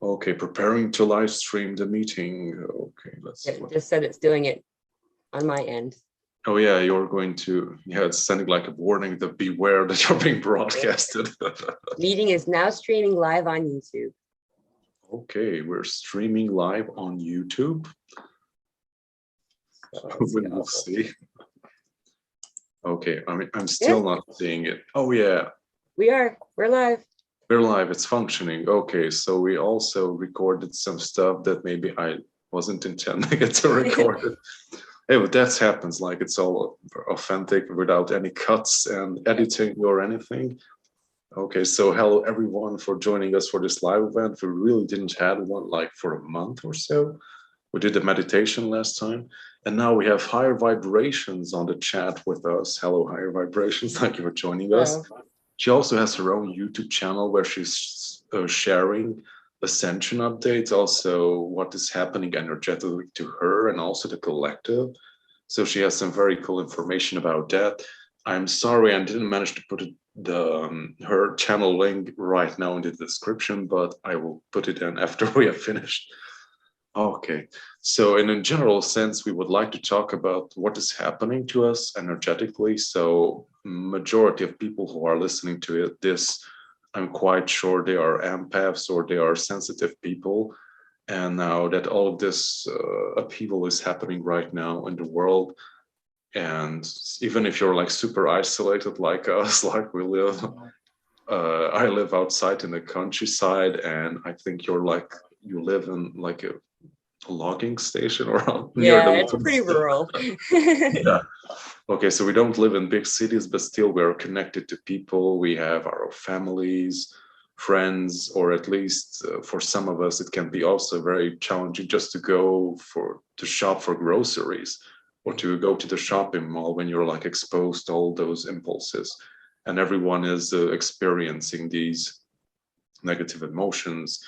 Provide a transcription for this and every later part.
Okay, preparing to live stream the meeting. Okay, It just said it's doing it on my end. Oh yeah, you're going to, yeah, it's sending like a warning that beware that you're being broadcasted. Meeting is now streaming live on YouTube. Okay, we're streaming live on YouTube. So We'll see. Okay, I mean, I'm still not seeing it. Oh yeah. We're live. We're live, it's functioning. Okay, so we also recorded some stuff that maybe I wasn't intending it to record it. Hey, but that happens, like it's all authentic without any cuts and editing or anything. Okay, so hello everyone for joining us for this live event. We really didn't have one like for a month or so. We did the meditation last time, and now we have higher vibrations on the chat with us. Hello, higher vibrations. Thank you for joining us. She also has her own YouTube channel where she's sharing ascension updates, also what is happening energetically to her and also the collective. So she has some very cool information about that. I'm sorry I didn't manage to put her channel link right now in the description, but I will put it in after we have finished. Okay, so in a general sense, we would like to talk about what is happening to us energetically. So majority of people who are listening to this, I'm quite sure they are empaths or they are sensitive people. And now that all of this upheaval is happening right now in the world, and even if you're like super isolated like us, like we live, I live outside in the countryside, and I think you live in like a logging station or near the it's pretty rural. Yeah. Okay, so we don't live in big cities, but still we're connected to people. We have our families, friends, or at least for some of us, it can be also very challenging just to go to shop for groceries or to go to the shopping mall when you're like exposed to all those impulses. And everyone is experiencing these negative emotions,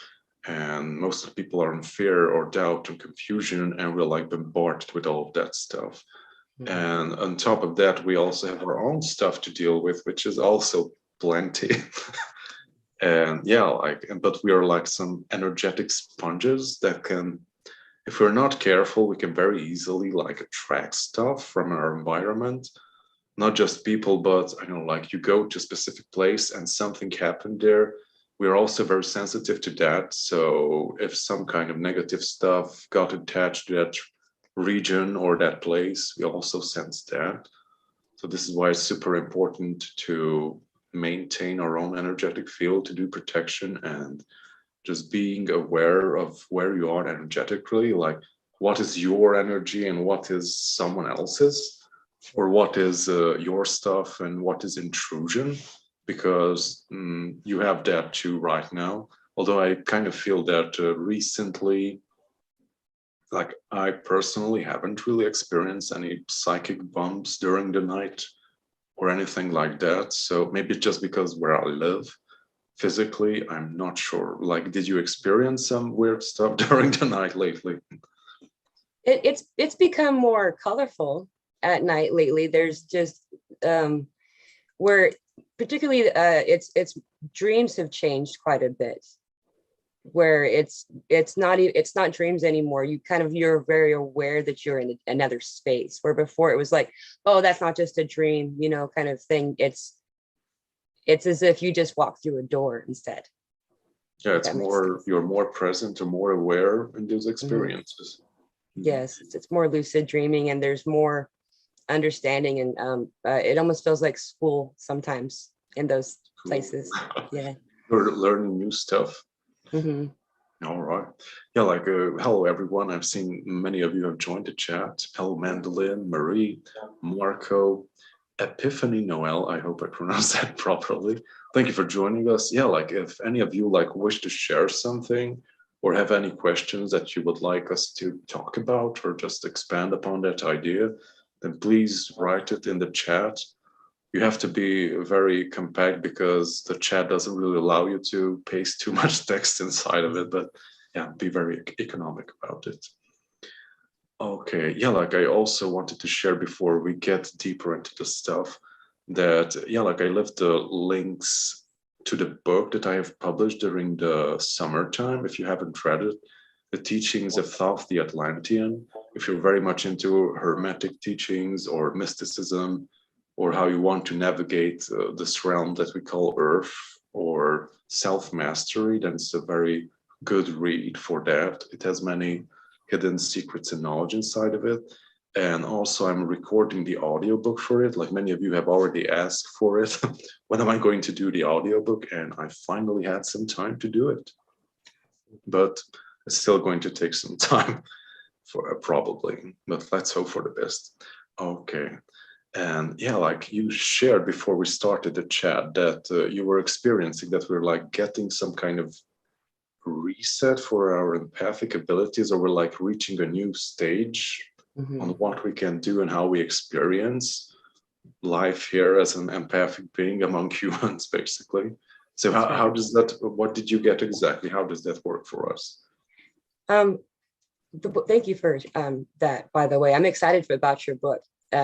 and most of the people are in fear or doubt and confusion, and we're like bombarded with all of that stuff. And on top of that, we also have our own stuff to deal with, which is also plenty. And yeah, but we are like some energetic sponges that can, if we're not careful, we can very easily like attract stuff from our environment. Not just people, but I know, like you go to a specific place and something happened there. We're also very sensitive to that. So if some kind of negative stuff got attached to that region or that place, we also sense that. So this is why it's super important to maintain our own energetic field, to do protection, and just being aware of where you are energetically, like what is your energy and what is someone else's, or what is your stuff and what is intrusion, because you have that too right now. Although I kind of feel that recently, like I personally haven't really experienced any psychic bumps during the night or anything like that. So maybe just because where I live physically, I'm not sure. Like, did you experience some weird stuff during the night lately? It's become more colorful at night lately. There's just where particularly it's dreams have changed quite a bit, where it's not dreams anymore. You're very aware that you're in another space, where before it was like, oh, that's not just a dream, kind of thing. It's as if you just walk through a door instead. Yeah, it's more, you're more present or more aware in those experiences. Yes, it's more lucid dreaming, and there's more understanding, and it almost feels like school sometimes in those places. Yeah, you're learning new stuff. All right. Yeah, like hello everyone. I've seen many of you have joined the chat. Hello Mandolin, Marie, Marco, Epiphany Noel. I hope I pronounced that properly. Thank you for joining us. Yeah, like if any of you like wish to share something or have any questions that you would like us to talk about or just expand upon that idea, then please write it in the chat. You have to be very compact because the chat doesn't really allow you to paste too much text inside of it, but yeah, be very economic about it. Okay, yeah, like I also wanted to share before we get deeper into the stuff that, yeah, like I left the links to the book that I have published during the summertime. If you haven't read it, The Teachings of Thoth the Atlantean. If you're very much into Hermetic teachings or mysticism, or how you want to navigate this realm that we call Earth, or self-mastery, then it's a very good read for that. It has many hidden secrets and knowledge inside of it. And also I'm recording the audiobook for it. Like many of you have already asked for it. When am I going to do the audiobook? And I finally had some time to do it. But it's still going to take some time for probably, but let's hope for the best. Okay. And yeah, like you shared before we started the chat that you were experiencing that we're like getting some kind of reset for our empathic abilities, or we're like reaching a new stage on what we can do and how we experience life here as an empathic being among humans, basically. So how does that, what did you get exactly? How does that work for us? Thank you for that, by the way. I'm excited about your book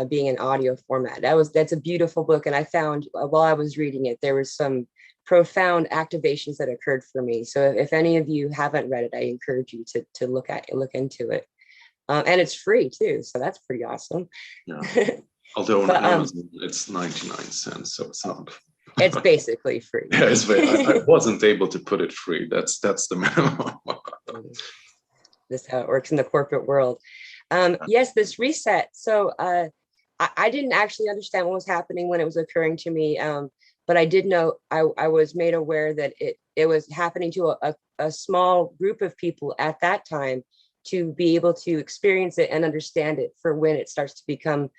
being in audio format. That's a beautiful book. And I found while I was reading it, there was some profound activations that occurred for me. So if any of you haven't read it, I encourage you to look into it. And it's free too, so that's pretty awesome. Yeah. Although on Amazon it's 99 cents, so it's not. It's basically free. Yeah, I wasn't able to put it free. That's the minimum. This is how it works in the corporate world. Yes, this reset. So I didn't actually understand what was happening when it was occurring to me, but I did know I was made aware that it was happening to a small group of people at that time, to be able to experience it and understand it for when it starts to become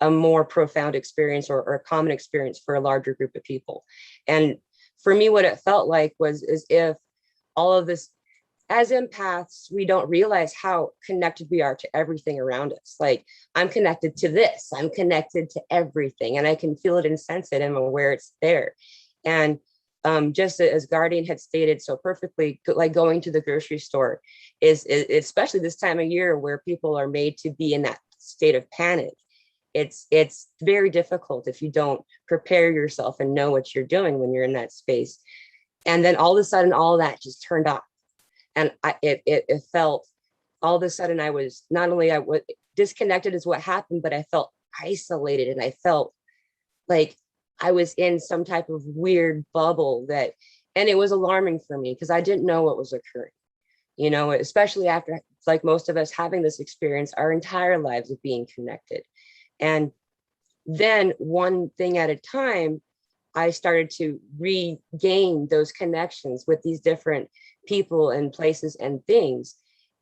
a more profound experience or a common experience for a larger group of people. And for me, what it felt like was as if all of this, as empaths, we don't realize how connected we are to everything around us. Like, I'm connected to this, I'm connected to everything, and I can feel it and sense it and I'm aware it's there. And just as Guardian had stated so perfectly, like going to the grocery store is especially this time of year where people are made to be in that state of panic. It's very difficult if you don't prepare yourself and know what you're doing when you're in that space. And then all of a sudden, all that just turned off. And it felt all of a sudden I was disconnected is what happened, but I felt isolated, and I felt like I was in some type of weird bubble and it was alarming for me because I didn't know what was occurring, especially after, like most of us, having this experience our entire lives of being connected. And then one thing at a time, I started to regain those connections with these different people and places and things.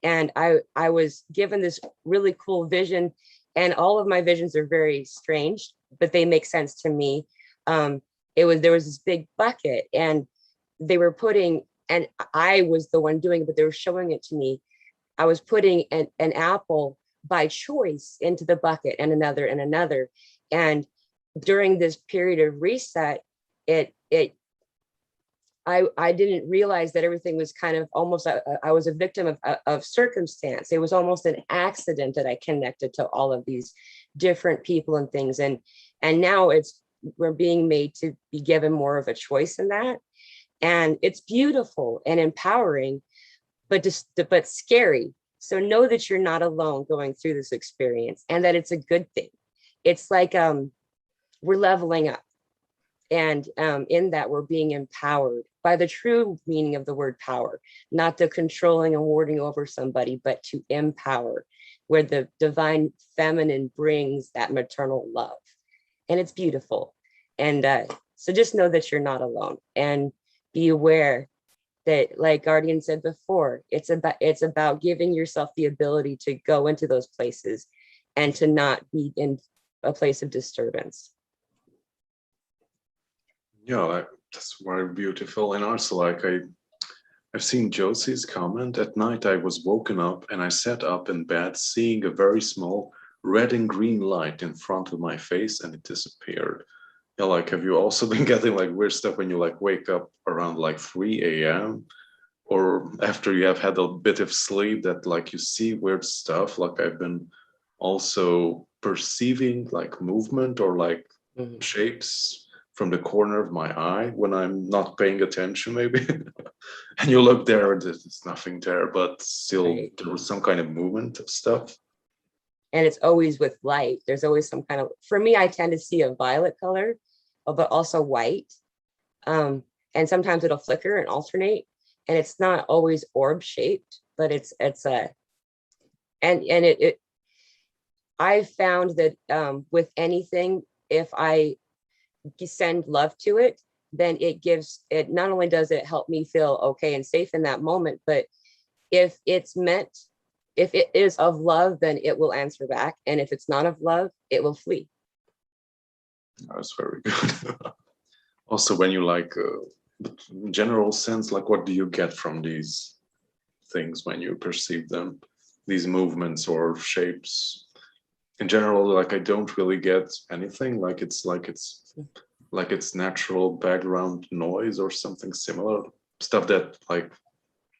And I was given this really cool vision, and all of my visions are very strange, but they make sense to me. There was this big bucket, and they were putting, and I was the one doing it, but they were showing it to me. I was putting an apple by choice into the bucket, and another and another. And during this period of reset, I didn't realize that everything was kind of almost, I was a victim of circumstance. It was almost an accident that I connected to all of these different people and things. And now we're being made to be given more of a choice in that. And it's beautiful and empowering, but scary. So know that you're not alone going through this experience, and that it's a good thing. It's like we're leveling up. And in that, we're being empowered by the true meaning of the word power, not the controlling and warding over somebody, but to empower, where the divine feminine brings that maternal love. And it's beautiful. And so just know that you're not alone, and be aware that, like Guardian said before, it's about giving yourself the ability to go into those places and to not be in a place of disturbance. Yeah, that's very beautiful. And also, like, I've seen Josie's comment. At night, I was woken up and I sat up in bed, seeing a very small red and green light in front of my face, and it disappeared. Yeah, like, have you also been getting like weird stuff when you like wake up around like 3 a.m. or after you have had a bit of sleep, that like you see weird stuff? Like, I've been also perceiving like movement or like shapes from the corner of my eye when I'm not paying attention, maybe. And you look there and there's nothing there, but still Right. there was some kind of movement of stuff. And it's always with light. There's always some kind of, for me, I tend to see a violet color, but also white. And sometimes it'll flicker and alternate. And it's not always orb shaped, but it's a, and it I found that with anything, if I send love to it, then it gives it, not only does it help me feel okay and safe in that moment, but if it's meant, if it is of love, then it will answer back. And if it's not of love, it will flee. That's very good. Also, when you like, general sense, like what do you get from these things when you perceive them, these movements or shapes? In general, like I don't really get anything. Like it's natural background noise or something similar, stuff that like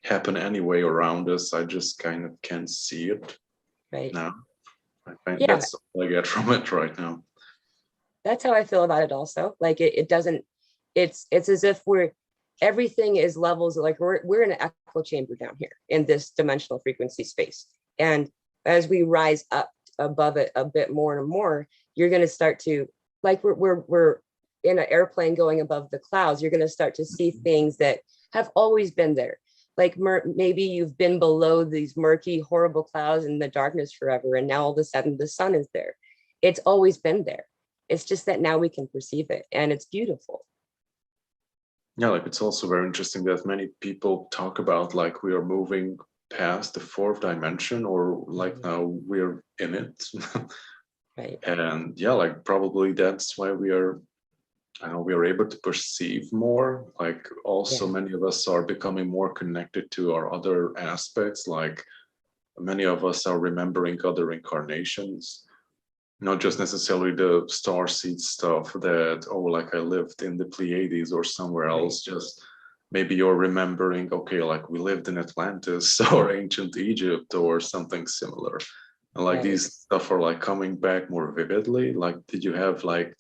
happen anyway around us. I just kind of can't see it Right. now. I find Yeah. that's all I get from it right now. That's how I feel about it also. Like it doesn't, it's as if everything is levels, like we're in an echo chamber down here in this dimensional frequency space. And as we rise up above it a bit more and more, you're going to start to, like we're in an airplane going above the clouds, you're going to start to see things that have always been there. Like maybe you've been below these murky, horrible clouds in the darkness forever, and now all of a sudden the sun is there. It's always been there. It's just that now we can perceive it, and it's beautiful. Yeah, like it's also very interesting that many people talk about like we are moving past the fourth dimension, or like now we're in it. Right. And yeah, like probably that's why we are, I know, we are able to perceive more. Like also many of us are becoming more connected to our other aspects. Like many of us are remembering other incarnations, not just necessarily the starseed stuff that, oh, like I lived in the Pleiades or somewhere else. Just maybe you're remembering, okay, like we lived in Atlantis or ancient Egypt or something similar. And like these stuff are like coming back more vividly. Like, did you have like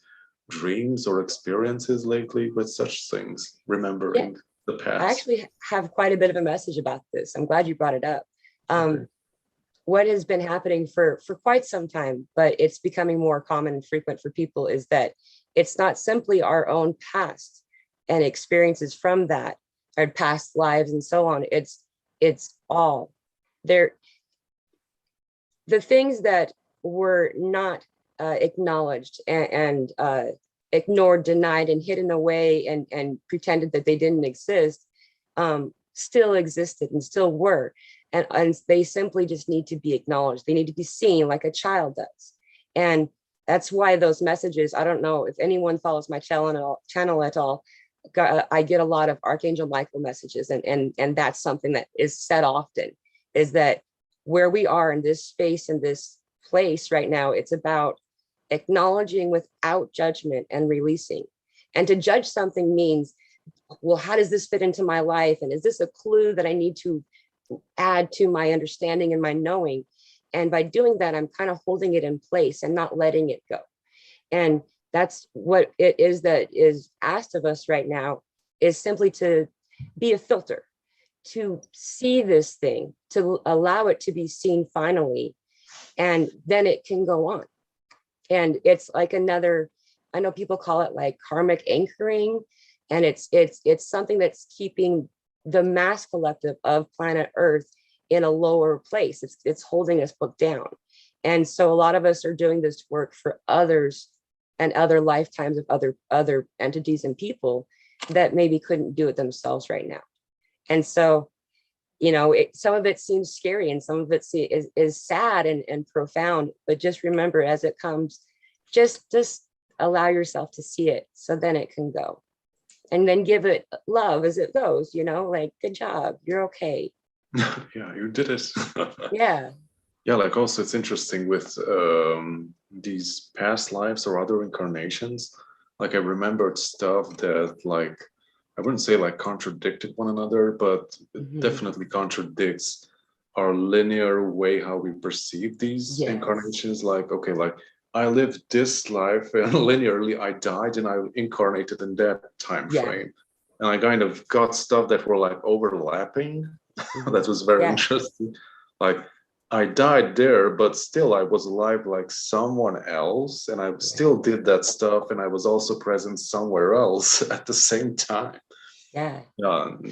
dreams or experiences lately with such things, remembering the past? I actually have quite a bit of a message about this. I'm glad you brought it up. What has been happening for quite some time, but it's becoming more common and frequent for people, is that it's not simply our own past and experiences from that, our past lives and so on. It's all there. The things that were not acknowledged and ignored, denied, and hidden away and pretended that they didn't exist, still existed and still were. And they simply just need to be acknowledged. They need to be seen like a child does. And that's why those messages, I don't know if anyone follows my channel at all, I get a lot of Archangel Michael messages. And that's something that is said often, is that where we are in this space, in this place right now, it's about acknowledging without judgment and releasing. And to judge something means, well, how does this fit into my life? And is this a clue that I need to add to my understanding and my knowing? And by doing that, I'm kind of holding it in place and not letting it go. And that's what it is that is asked of us right now, is simply to be a filter, to see this thing, to allow it to be seen finally, and then it can go on. And it's like another, I know people call it like karmic anchoring, and it's something that's keeping the mass collective of planet Earth in a lower place. It's holding us book down. And so a lot of us are doing this work for others and other lifetimes of other entities and people that maybe couldn't do it themselves right now. And so, you know, some of it seems scary and some of it is sad and profound, but just remember, as it comes, just allow yourself to see it, so then it can go. And then give it love as it goes, you know, like, good job, you're okay. Yeah, you did it. Yeah. Yeah, like also it's interesting with these past lives or other incarnations. Like I remembered stuff that, like, I wouldn't say like contradicted one another, but it definitely contradicts our linear way how we perceive these incarnations. Like, okay, like I lived this life and linearly I died and I incarnated in that time Yeah. frame. And I kind of got stuff that were like overlapping. Mhm. That was very Yeah. interesting. Like I died there, but still I was alive like someone else, and I Right. still did that stuff, and I was also present somewhere else at the same time. Yeah.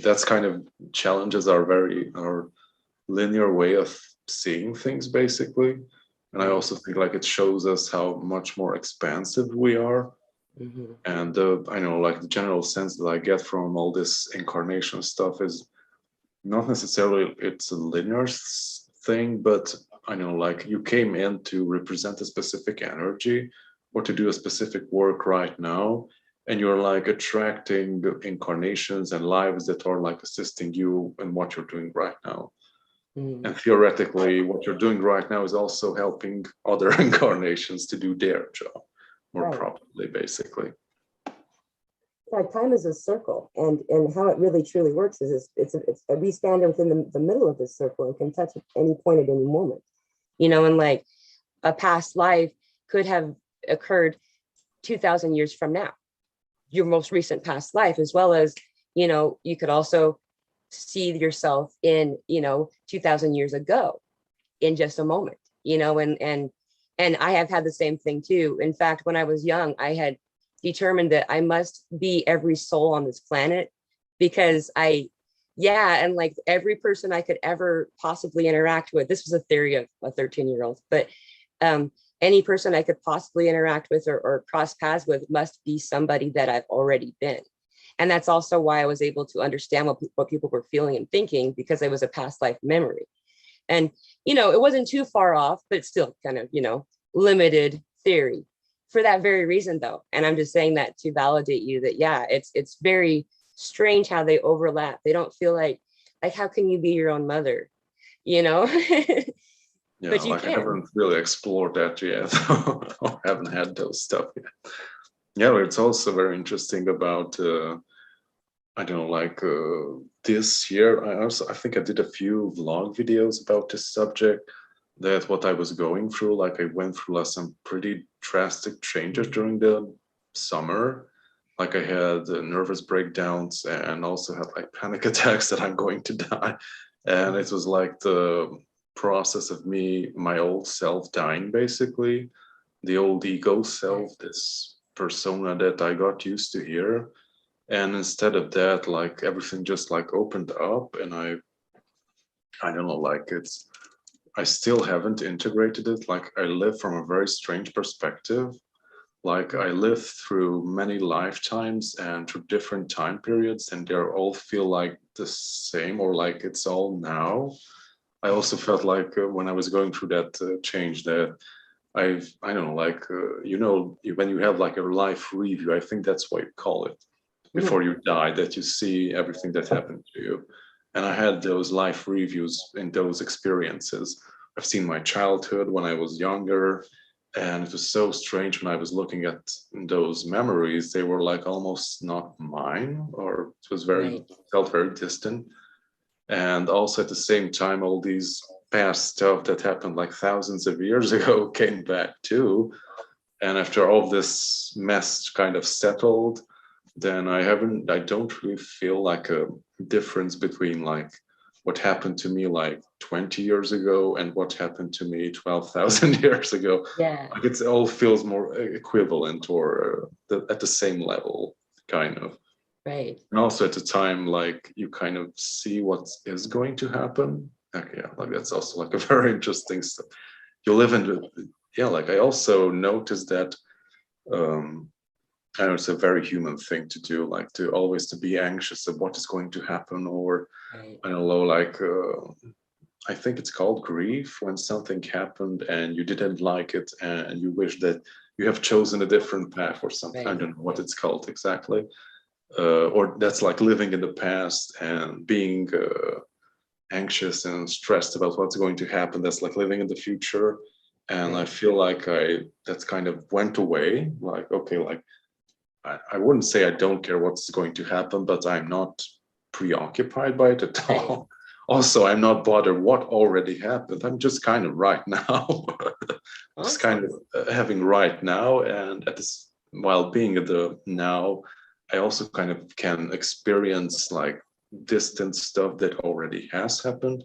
That's kind of challenges our linear way of seeing things, basically. And I Right. also think like it shows us how much more expansive we are. Hmm. And I know like the general sense that I get from all this incarnation stuff is not necessarily it's a linear thing, but I know like you came in to represent a specific energy or to do a specific work right now, and you're like attracting the incarnations and lives that are like assisting you in what you're doing right now. Hmm. And theoretically, what you're doing right now is also helping other incarnations to do their job more Right. properly, basically. Yeah, time is a circle, and how it really truly works is it's we stand within the middle of this circle and can touch at any point at any moment, and like a past life could have occurred 2,000 years from now, your most recent past life, as well as you could also see yourself in 2,000 years ago in just a moment, and I have had the same thing too. In fact, when I was young, I had determined that I must be every soul on this planet, because yeah, and like every person I could ever possibly interact with, this was a theory of a 13-year-old, but any person I could possibly interact with or cross paths with must be somebody that I've already been. And that's also why I was able to understand what people were feeling and thinking, because it was a past life memory. And, it wasn't too far off, but still kind of, limited theory for that very reason, though. And I'm just saying that to validate you that, yeah, it's very strange how they overlap. They don't feel like how can you be your own mother, Yeah, but you like I can. haven't really explored that yet. I haven't had those stuff yet. Yeah, it's also very interesting about I don't know, like this year. I think I did a few vlog videos about this subject. That what I was going through, like I went through like, some pretty drastic changes during the summer. Like I had nervous breakdowns and also had like panic attacks that I'm going to die. And it was like the process of me, my old self dying, basically, the old ego self, this persona that I got used to here. And instead of that, like everything just like opened up, and I don't know, like I still haven't integrated it. Like I live from a very strange perspective. Like I live through many lifetimes and through different time periods, and they all feel like the same, or like it's all now. I also felt like when I was going through that change that I don't know, like when you have like a life review, I think that's what you call it, Mhm. before you die, that you see everything that happened to you. And I had those life reviews in those experiences. I've seen my childhood when I was younger, and it was so strange when I was looking at those memories. They were like almost not mine, or it was Right. felt very distant. And also at the same time, all these past stuff that happened like thousands of years ago came back too. And after all this mess kind of settled, then I don't really feel like a difference between like what happened to me like 20 years ago and what happened to me 12,000 years ago. Yeah. Like it all feels more equivalent, or at the same level, kind of. Right. And also at the time, like you kind of see what is going to happen. Like, yeah, like that's also like a very interesting stuff. You live in the, yeah, like I also noticed that um I know it's a very human thing to do, like to always to be anxious of what is going to happen, or Right. I don't know, like I think it's called grief, when something happened and you didn't like it and you wish that you have chosen a different path or something. I Right. don't know what it's called exactly. Or that's like living in the past and being anxious and stressed about what's going to happen. That's like living in the future. And I Right. feel like that's kind of went away. Like, okay, like I wouldn't say I don't care what's going to happen, but I'm not preoccupied by it at Right. all. Also, I'm not bothered what already happened. I'm just kind of right now. just Awesome. kind of having right now, and at this, while being at the now, I also kind of can experience like distant stuff that already has happened,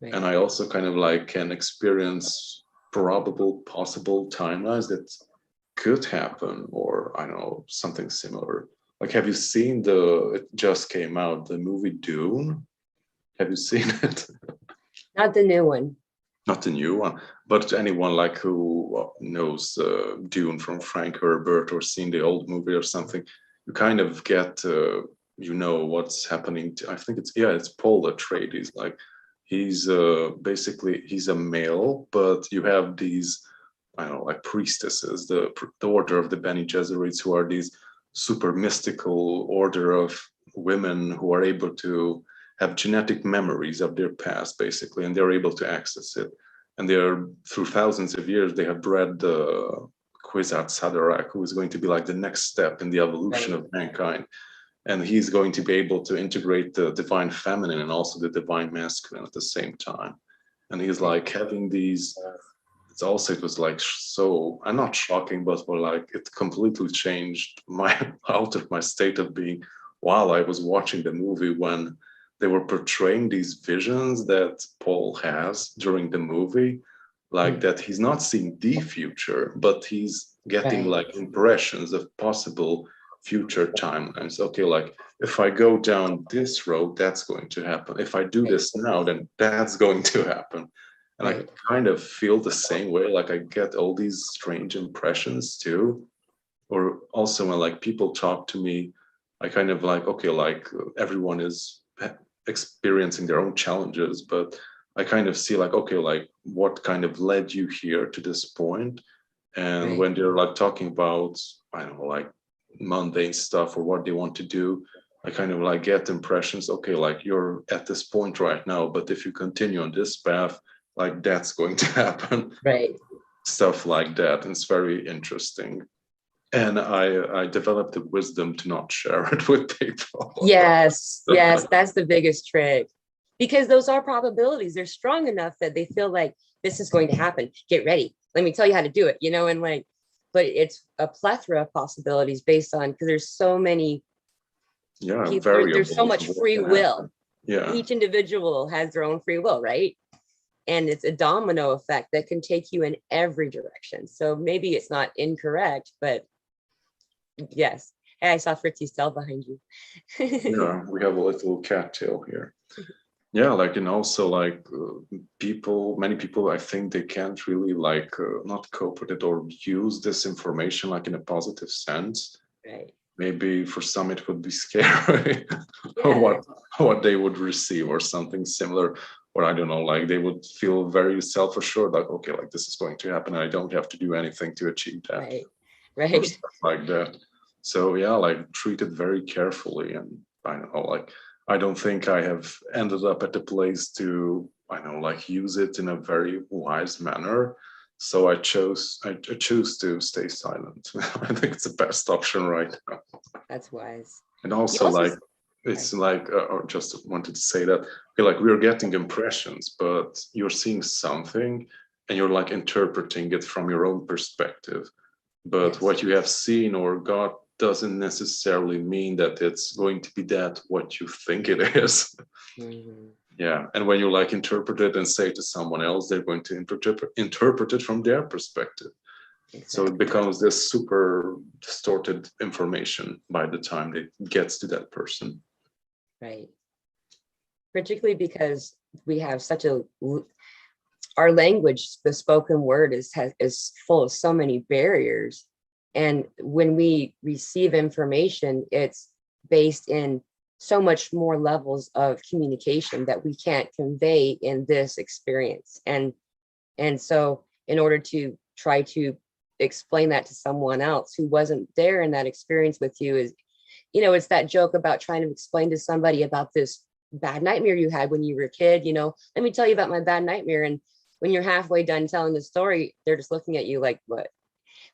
Right. and I also kind of like can experience probable possible timelines that could happen, or I don't know, something similar. Like, have you seen it just came out, the movie Dune? Have you seen it? Not the new one. Not the new one, but anyone like who knows Dune from Frank Herbert or seen the old movie or something, you kind of get, you know what's happening. I think it's Paul Atreides. Like he's basically he's a male, but you have these, I don't know, like priestesses, the order of the Bene Gesserits, who are these super mystical order of women who are able to have genetic memories of their past, basically, and they're able to access it. And they're, through thousands of years, they have bred the Kwisatz Haderach, who is going to be like the next step in the evolution Right. of mankind. And he's going to be able to integrate the divine feminine and also the divine masculine at the same time. And he's like having these, it was like so, I'm not shocking, but like it completely changed my out of my state of being while I was watching the movie, when they were portraying these visions that Paul has during the movie, like that he's not seeing the future, but he's getting Right. like impressions of possible future timelines. Okay, like if I go down this road, that's going to happen. If I do Right. this now, then that's going to happen. And I Right. kind of feel the same way. Like I get all these strange impressions too. Or also when like people talk to me, I kind of like, okay, like everyone is experiencing their own challenges, but I kind of see like, okay, like what kind of led you here to this point? And Right. when they're like talking about, I don't know, like mundane stuff or what they want to do, I kind of like get impressions, okay, like you're at this point right now, but if you continue on this path, like that's going to happen. Right. Stuff like that. And it's very interesting. And I developed the wisdom to not share it with people. Yes. Yes. That's the biggest trick, because those are probabilities. They're strong enough that they feel like this is going to happen. Get ready. Let me tell you how to do it, and like, but it's a plethora of possibilities based on, because there's so many Yeah, people, there's so variables much of what free can will. happen. Yeah. Each individual has their own free will, right? And it's a domino effect that can take you in every direction. So maybe it's not incorrect, but yes. Hey, I saw Fritzy's tail behind you. Yeah, we have a little cattail here. Yeah, like, and also like many people, I think they can't really like not cope with it or use this information like in a positive sense. Right. Maybe for some it would be scary Yeah. what they would receive or something similar. Or I don't know, like they would feel very self-assured, like, okay, like this is going to happen and I don't have to do anything to achieve that Right. or Right. stuff like that. So yeah, like treat it very carefully. And I don't know, like I don't think I have ended up at a place to, I don't know, like use it in a very wise manner. So I choose to stay silent. I think it's the best option right now. That's wise. And You also also, like sorry. it's like or just wanted to say that, okay, like we're getting impressions, but you're seeing something and you're like interpreting it from your own perspective. But Yes. what you have seen or got doesn't necessarily mean that it's going to be that what you think it is. Mhm. Yeah. And when you like interpret it and say to someone else, they're going to interpret it from their perspective. So it Exactly. becomes this super distorted information by the time it gets to that person. Right. Particularly because we have such our language, the spoken word is full of so many barriers. And when we receive information, it's based in so much more levels of communication that we can't convey in this experience. And so in order to try to explain that to someone else who wasn't there in that experience with you is, it's that joke about trying to explain to somebody about this bad nightmare you had when you were a kid, let me tell you about my bad nightmare. And when you're halfway done telling the story, they're just looking at you like, what?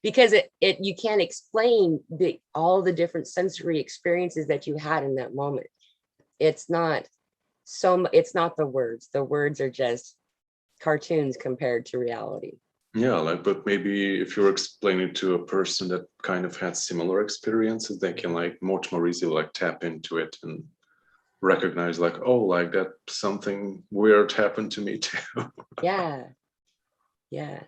Because you can't explain all the different sensory experiences that you had in that moment. It's not it's not the words. The words are just cartoons compared to reality. Yeah, like, but maybe if you're explaining to a person that kind of had similar experiences, they can like much more easily like tap into it and recognize like, oh, like that something weird happened to me too. Yeah, yeah,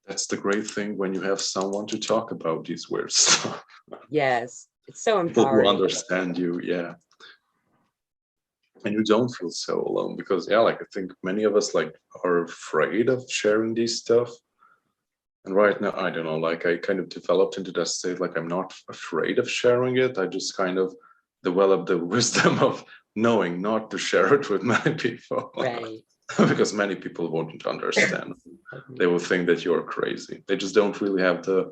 That's the great thing when you have someone to talk about these weird stuff. yes. It's so People who empowering. understand you, yeah. And you don't feel so alone because yeah, like I think many of us like are afraid of sharing these stuff. And right now, I don't know, like I kind of developed into that state, like I'm not afraid of sharing it. I just kind of developed the wisdom of knowing not to share it with many people Right. because many people won't understand. They will think that you're crazy. They just don't really have the,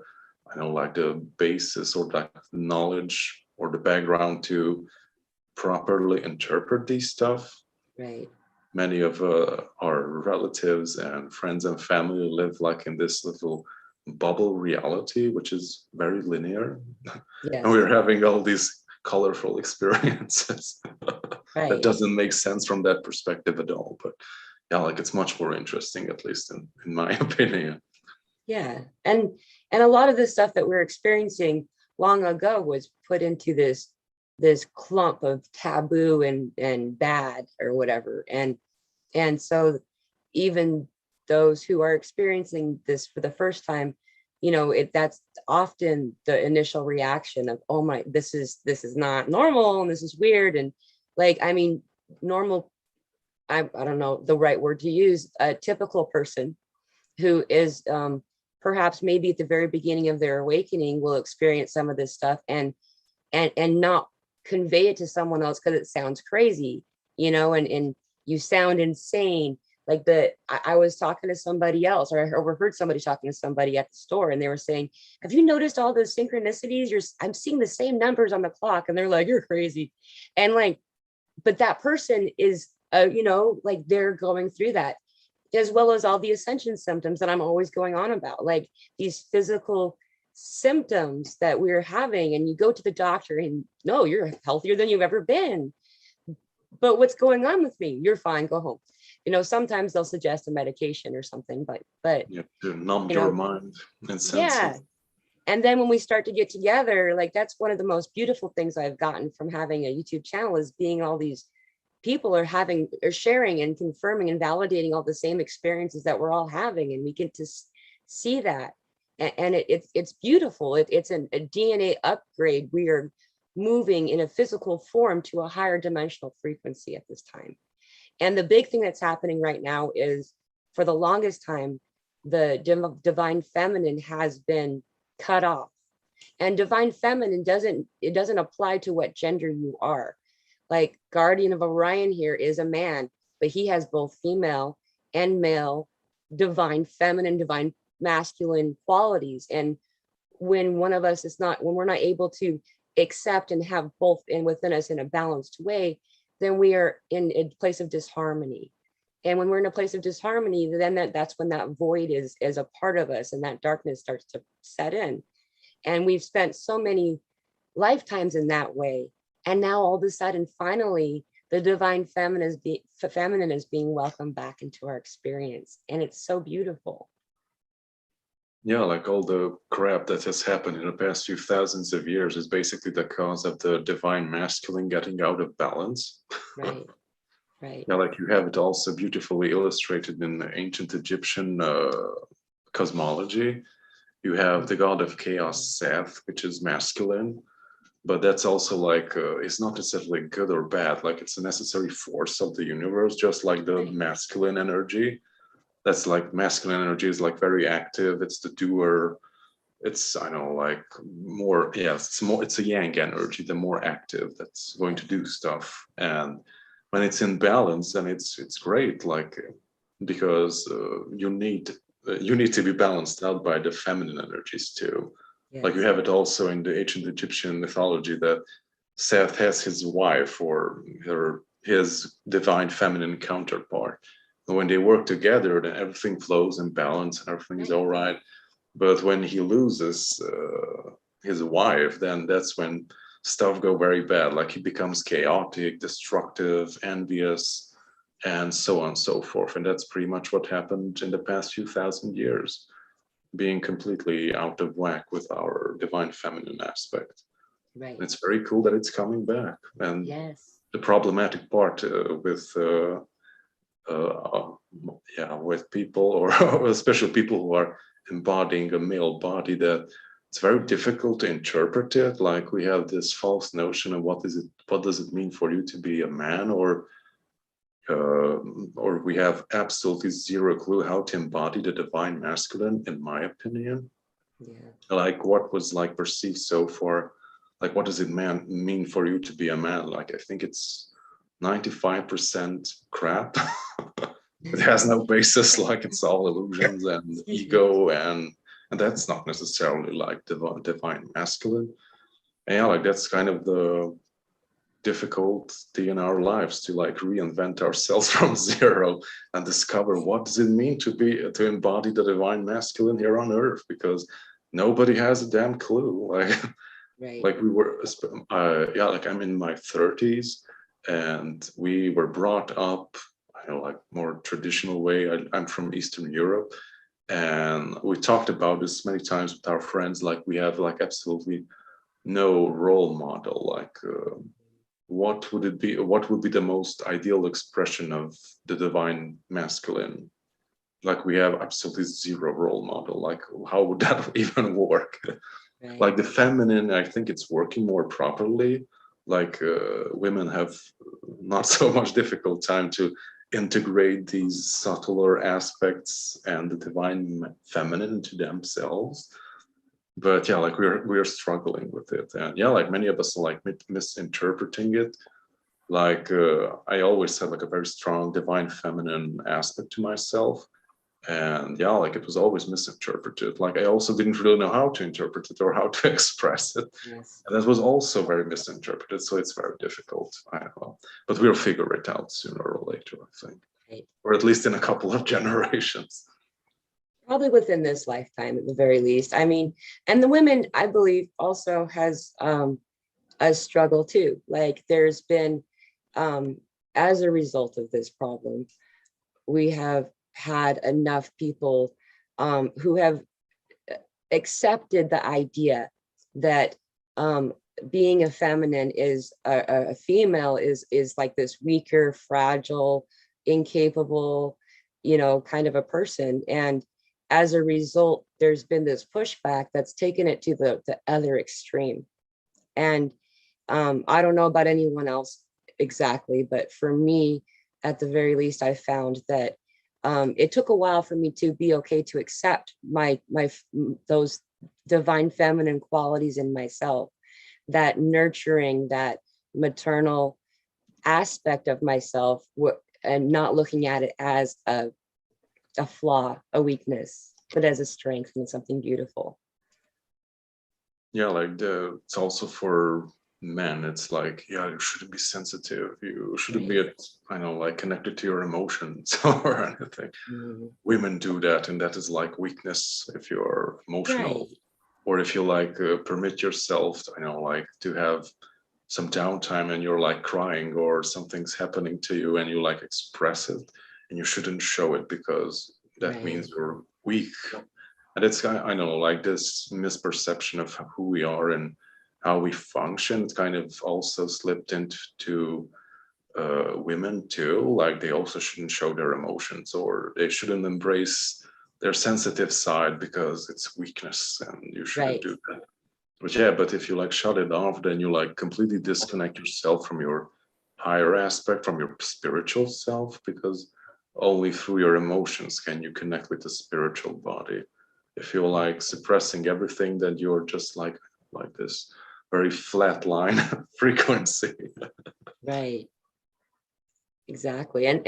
I don't know, like the basis or like knowledge or the background to properly interpret these stuff. Right. Many of our relatives and friends and family live like in this little bubble reality, which is very linear. And Yes. we're having all these colorful experiences that Right. doesn't make sense from that perspective at all. But yeah, like it's much more interesting, at least in my opinion. Yeah. And a lot of the stuff that we're experiencing long ago was put into this clump of taboo and bad or whatever. And so even those who are experiencing this for the first time, that's often the initial reaction of, oh my, this is not normal and this is weird. And like, I mean, normal, I don't know the right word to use, a typical person who is perhaps maybe at the very beginning of their awakening will experience some of this stuff and not convey it to someone else because it sounds crazy, and you sound insane. Like I was talking to somebody else, or I overheard somebody talking to somebody at the store, and they were saying, "Have you noticed all those synchronicities? I'm seeing the same numbers on the clock," and they're like, "You're crazy," and like, but that person is, like they're going through that, as well as all the ascension symptoms that I'm always going on about, like these physical symptoms that we're having. And you go to the doctor and no, you're healthier than you've ever been. But what's going on with me? You're fine, go home. Sometimes they'll suggest a medication or something, but Yeah, to numb you your know, mind and yeah. senses. And then when we start to get together, like that's one of the most beautiful things I've gotten from having a YouTube channel, is being all these people are sharing and confirming and validating all the same experiences that we're all having, and we get to see that. And it's beautiful. It's a DNA upgrade. We are moving in a physical form to a higher dimensional frequency at this time. And the big thing that's happening right now is, for the longest time, the divine feminine has been cut off. And divine feminine doesn't apply to what gender you are. Like Guardian of Orion here is a man, but he has both female and male divine feminine, divine masculine qualities. And when one of us is not, when we're not able to accept and have both in within us in a balanced way, then we are in a place of disharmony. And when we're in a place of disharmony, then that's when that void is a part of us, and that darkness starts to set in. And we've spent so many lifetimes in that way. And now all of a sudden, finally, the divine feminine is being welcomed back into our experience. And it's so beautiful. Yeah, like all the crap that has happened in the past few thousands of years is basically the cause of the divine masculine getting out of balance. Right, right. Yeah, like you have it also beautifully illustrated in the ancient Egyptian cosmology. You have the god of chaos, Seth, which is masculine, but that's also like it's not necessarily good or bad. Like it's a necessary force of the universe, just like the Right. masculine energy. That's like masculine energy is like very active. It's the doer. It's, I know, like more, yes, it's more, it's a yang energy, the more active that's going to do stuff. And when it's in balance, then it's great, like because you need to be balanced out by the feminine energies too. Like you Yes. have it also in the ancient Egyptian mythology that Seth has his wife or his divine feminine counterpart. And when they work together, then everything flows in balance and everything's Right. all right. But when he loses his wife, then that's when stuff go very bad. Like he becomes chaotic, destructive, envious, and so on and so forth. And that's pretty much what happened in the past few thousand years, being completely out of whack with our divine feminine aspect. Right. And it's very cool that it's coming back. And Yes. the problematic part with people, or especially people who are embodying a male body, that it's very difficult to interpret it. Like, we have this false notion of what does it mean for you to be a man, or we have absolutely zero clue how to embody the divine masculine, in my opinion. Yeah. Like, what was like perceived so far, like, what does it mean for you to be a man? Like, I think it's 95% crap. It has no basis, like, it's all illusions and ego, and that's not necessarily like divine masculine. And yeah, like, that's kind of the difficulty in our lives, to like reinvent ourselves from zero and discover what does it mean to embody the divine masculine here on earth, because nobody has a damn clue. Like, Right. like we were like, I'm in my 30s, and we were brought up, like, more traditional way. I'm from Eastern Europe, and we talked about this many times with our friends. Like, we have like absolutely no role model. Like, what would be the most ideal expression of the divine masculine? Like, we have absolutely zero role model. Like, how would that even work? Right. Like, the feminine, I think it's working more properly. Like, women have not so much difficult time to integrate these subtler aspects and the divine feminine into themselves. But yeah, like, we're struggling with it. And yeah, like, many of us are like misinterpreting it. Like, I always had like a very strong divine feminine aspect to myself, and yeah, like, it was always misinterpreted. Like, I also didn't really know how to interpret it or how to express it. Yes. And that was also very misinterpreted, so it's very difficult. I don't know, but we'll figure it out sooner or later, I think. Right. Or at least in a couple of generations. Probably within this lifetime at the very least. I mean, and the women, I believe, also has a struggle too. Like, there's been, as a result of this problem, we have had enough people who have accepted the idea that being a feminine is a female is like this weaker, fragile, incapable, kind of a person. And as a result, there's been this pushback that's taken it to the other extreme. And I don't know about anyone else exactly, but for me, at the very least, I found that it took a while for me to be okay to accept those divine feminine qualities in myself, that nurturing, that maternal aspect of myself, and not looking at it as a flaw, a weakness, but as a strength and something beautiful. Yeah, like, it's also for men, it's like, yeah, you shouldn't be sensitive, you shouldn't be like connected to your emotions or anything. Women do that, and that is like weakness if you're emotional, or if you like permit yourself, like, to have some downtime and you're like crying or something's happening to you and you like express it, and you shouldn't show it because that means you're weak. And it's, I know, like, this misperception of who we are and how we function. It's kind of also slipped into women too. Like, they also shouldn't show their emotions, or they shouldn't embrace their sensitive side because it's weakness and you shouldn't do that. But yeah, but if you like shut it off, then you like completely disconnect yourself from your higher aspect, from your spiritual self, because only through your emotions can you connect with the spiritual body. If you're like suppressing everything, then you're just like this very flat line frequency. Right. Exactly. And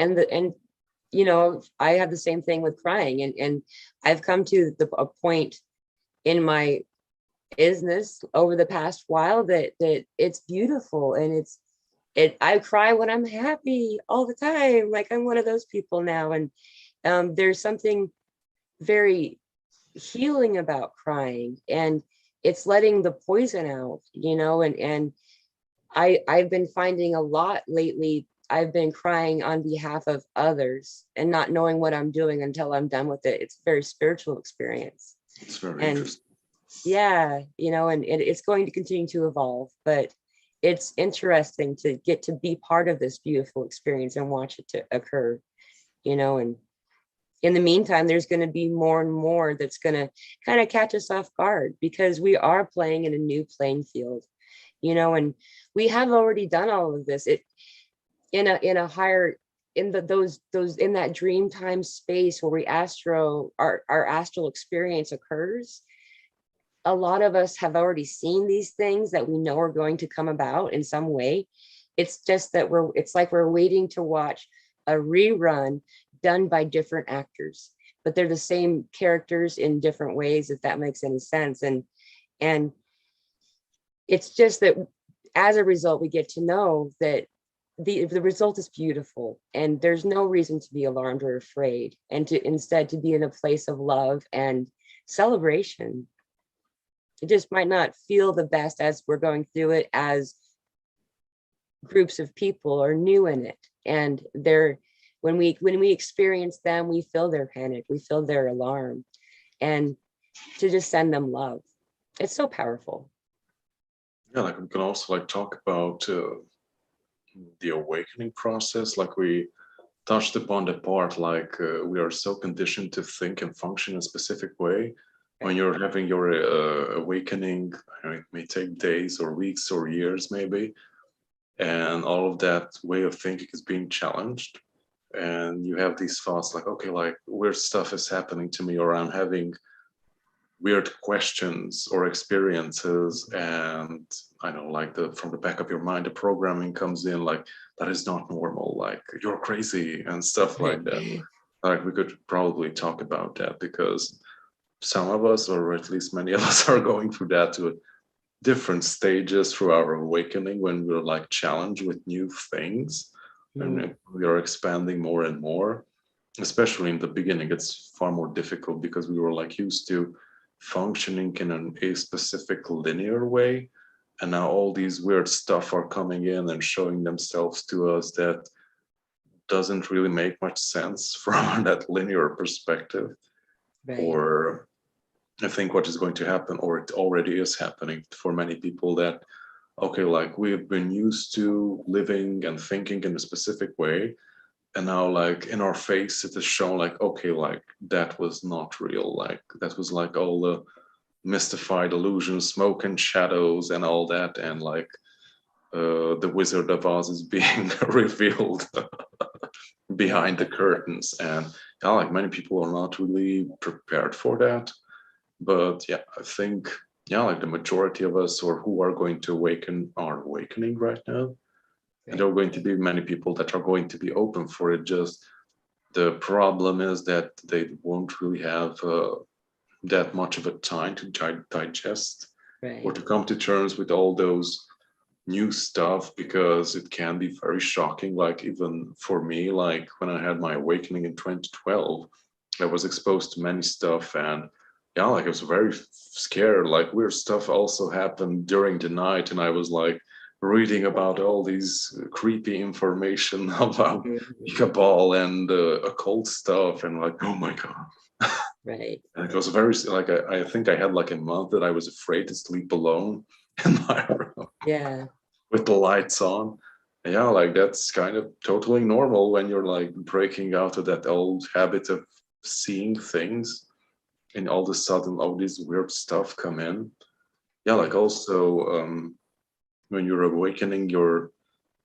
I have the same thing with crying, and I've come to a point in my business over the past while that it's beautiful, and I cry when I'm happy all the time. Like, I'm one of those people now, and there's something very healing about crying, and it's letting the poison out, and I've been finding a lot lately. I've been crying on behalf of others and not knowing what I'm doing until I'm done with it. It's a very spiritual experience. It's very And interesting. yeah, and it's going to continue to evolve, but it's interesting to get to be part of this beautiful experience and watch it to occur, and in the meantime, there's going to be more and more that's going to kind of catch us off guard because we are playing in a new playing field, and we have already done all of this. It in a higher those in that dream time space where our astral experience occurs. A lot of us have already seen these things that we know are going to come about in some way. It's just that it's like we're waiting to watch a rerun done by different actors, but they're the same characters in different ways, if that makes any sense. And it's just that as a result, we get to know that the result is beautiful and there's no reason to be alarmed or afraid, and to instead to be in a place of love and celebration. It just might not feel the best as we're going through it as groups of people are new in it. And when we experience them, we feel their panic, we feel their alarm, and to just send them love. It's so powerful. Yeah, like we can also like talk about the awakening process. Like we touched upon the part, like we are so conditioned to think and function in a specific way. When you're having your awakening, it may take days or weeks or years maybe, and all of that way of thinking is being challenged, and you have these thoughts like, okay, like weird stuff is happening to me, or I'm having weird questions or experiences, and I know, like from the back of your mind the programming comes in like, that is not normal, like you're crazy and stuff like that. Like we could probably talk about that because some of us, or at least many of us, are going through that to different stages through our awakening, when we're like challenged with new things and we are expanding more and more. Especially in the beginning, it's far more difficult because we were like used to functioning in a specific linear way, and now all these weird stuff are coming in and showing themselves to us that doesn't really make much sense from that linear perspective. Right. Or I think what is going to happen, or it already is happening for many people, that okay, like we've been used to living and thinking in a specific way, and now like in our face it is shown like, okay, like that was not real, like that was like all the mystified illusions, smoke and shadows and all that, and like the Wizard of Oz is being revealed behind the curtains. And yeah, like many people are not really prepared for that. But yeah, I think, yeah, like the majority of us, or who are going to awaken, are awakening right now. And there are going to be many people that are going to be open for it. Just the problem is that they won't really have that much of a time to digest or to come to terms with all those new stuff, because it can be very shocking. Like even for me, like when I had my awakening in 2012, I was exposed to many stuff, and yeah, like I was very scared. Like weird stuff also happened during the night, and I was like reading about all these creepy information about Cabal and occult stuff, and like, oh my god. Right. And it was very like I think I had like a month that I was afraid to sleep alone in my room. Yeah. With the lights on. And yeah, like that's kind of totally normal when you're like breaking out of that old habit of seeing things, and all of a sudden all this weird stuff come in. Yeah, like also when you're awakening,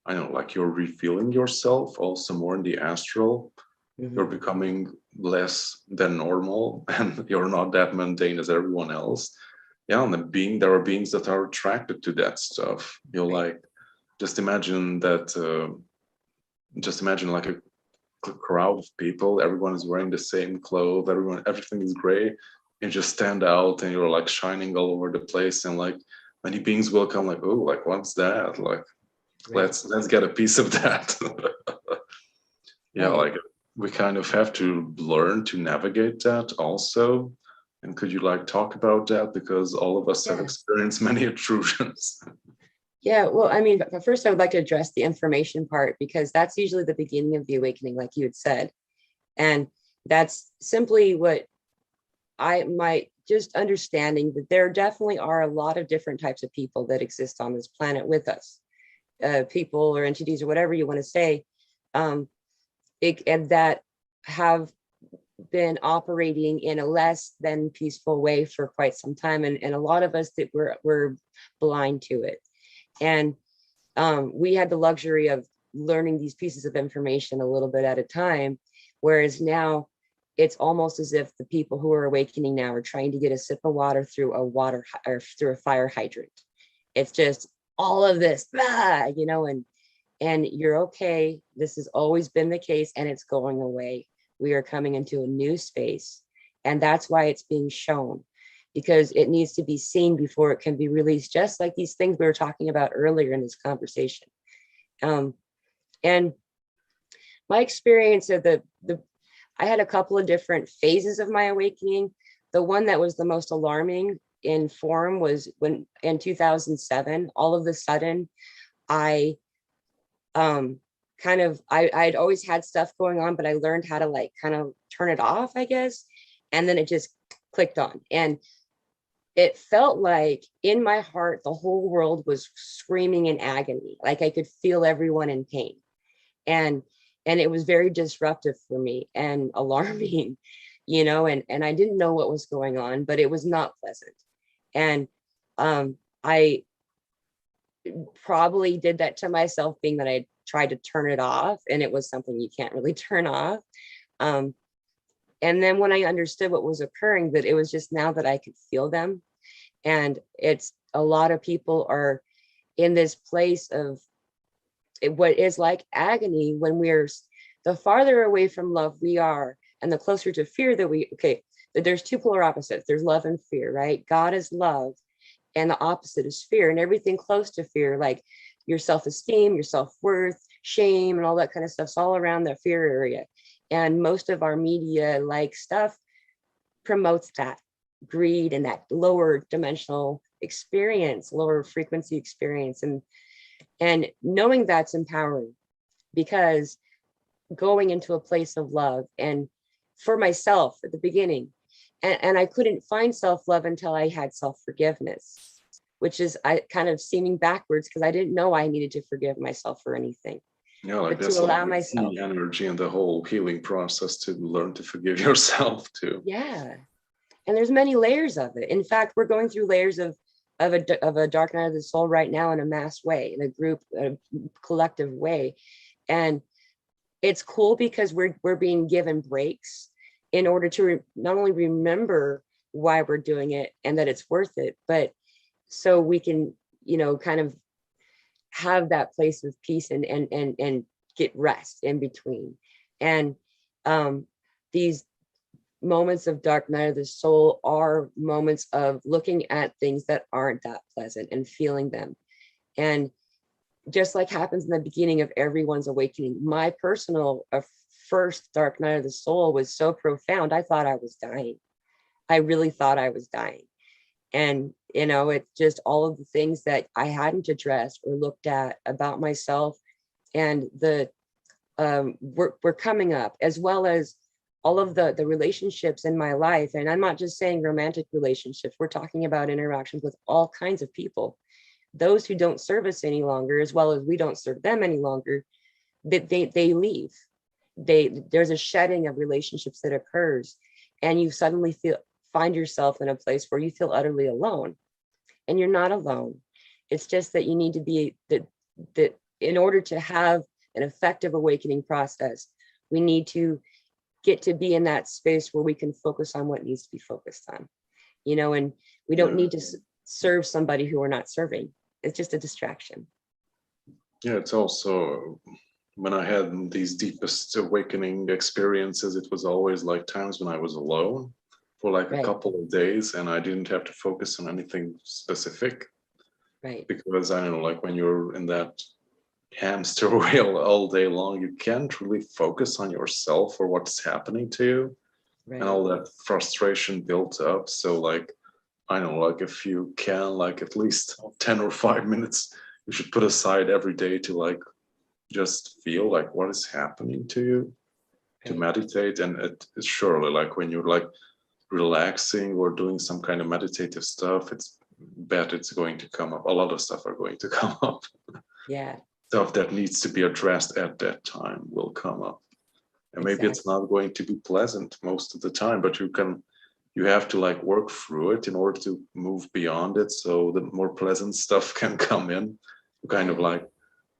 I don't know, like you're revealing yourself also more in the astral. You're becoming less than normal, and you're not that mundane as everyone else. Yeah, and there are beings that are attracted to that stuff. You're like, just imagine that. Just imagine like a crowd of people. Everyone is wearing the same clothes. Everything is gray. You just stand out, and you're like shining all over the place. And like many beings will come, like, oh, like what's that? Like, let's get a piece of that. Yeah, like we kind of have to learn to navigate that also. And could you like talk about that, because all of us have experienced many intrusions? Yeah, well, I mean, but first I would like to address the information part, because that's usually the beginning of the awakening, like you had said. And that's simply what I might just understanding that there definitely are a lot of different types of people that exist on this planet with us, people or entities or whatever you want to say, um, and that have been operating in a less than peaceful way for quite some time. And a lot of us that we're blind to it. And we had the luxury of learning these pieces of information a little bit at a time, whereas now it's almost as if the people who are awakening now are trying to get a sip of water through a or through a fire hydrant. It's just all of this, and you're okay. This has always been the case, and it's going away. We are coming into a new space, and that's why it's being shown, because it needs to be seen before it can be released, just like these things we were talking about earlier in this conversation. And my experience of I had a couple of different phases of my awakening. The one that was the most alarming in form was when in 2007, all of a sudden, I I'd always had stuff going on, but I learned how to like kind of turn it off, I guess. And then it just clicked on. And it felt like in my heart, the whole world was screaming in agony. Like I could feel everyone in pain. And it was very disruptive for me and alarming, and I didn't know what was going on, but it was not pleasant. And I probably did that to myself, being that I tried to turn it off, and it was something you can't really turn off. And then when I understood what was occurring, that it was just now that I could feel them. And it's a lot of people are in this place of what is like agony, when we're the farther away from love we are, and the closer to fear that there's two polar opposites. There's love and fear, right? God is love, and the opposite is fear. And everything close to fear, like your self-esteem, your self-worth, shame, and all that kind of stuff's all around that fear area. And most of our media like stuff promotes that greed and that lower dimensional experience, lower frequency experience. And knowing that's empowering, because going into a place of love, and for myself at the beginning, and I couldn't find self-love until I had self-forgiveness, which is I kind of seeming backwards, because I didn't know I needed to forgive myself for anything. Yeah, like But that's to like allow the myself. key energy and the whole healing process, to learn to forgive yourself too. Yeah. And there's many layers of it. In fact, we're going through layers of a dark night of the soul right now, in a mass way, in a group, a collective way. And it's cool because we're being given breaks in order to not only remember why we're doing it and that it's worth it, but so we can, kind of have that place of peace and get rest in between. And these moments of dark night of the soul are moments of looking at things that aren't that pleasant and feeling them. And just like happens in the beginning of everyone's awakening, my personal first dark night of the soul was so profound. I thought I was dying. I really thought I was dying. And, it's just all of the things that I hadn't addressed or looked at about myself, and the we're coming up, as well as all of the relationships in my life. And I'm not just saying romantic relationships. We're talking about interactions with all kinds of people. Those who don't serve us any longer, as well as we don't serve them any longer, that they leave. There's a shedding of relationships that occurs, and you suddenly find yourself in a place where you feel utterly alone. And you're not alone. It's just that you need to be that in order to have an effective awakening process, we need to get to be in that space where we can focus on what needs to be focused on, and we don't need to serve somebody who we're not serving. It's just a distraction. Yeah, it's also when I had these deepest awakening experiences, it was always like times when I was alone for like a couple of days, and I didn't have to focus on anything specific. Right. Because I don't know, like when you're in that hamster wheel all day long, you can't really focus on yourself or what's happening to you. Right. And all that frustration built up. So like, I don't know, like if you can, like at least 10 or 5 minutes you should put aside every day to like just feel like what is happening to you, to meditate. And it's surely like when you're like relaxing or doing some kind of meditative stuff, it's bet it's going to come up. A lot of stuff are going to come up. Yeah. Stuff that needs to be addressed at that time will come up. And maybe it's not going to be pleasant most of the time, but you have to like work through it in order to move beyond it, so the more pleasant stuff can come in. You kind of like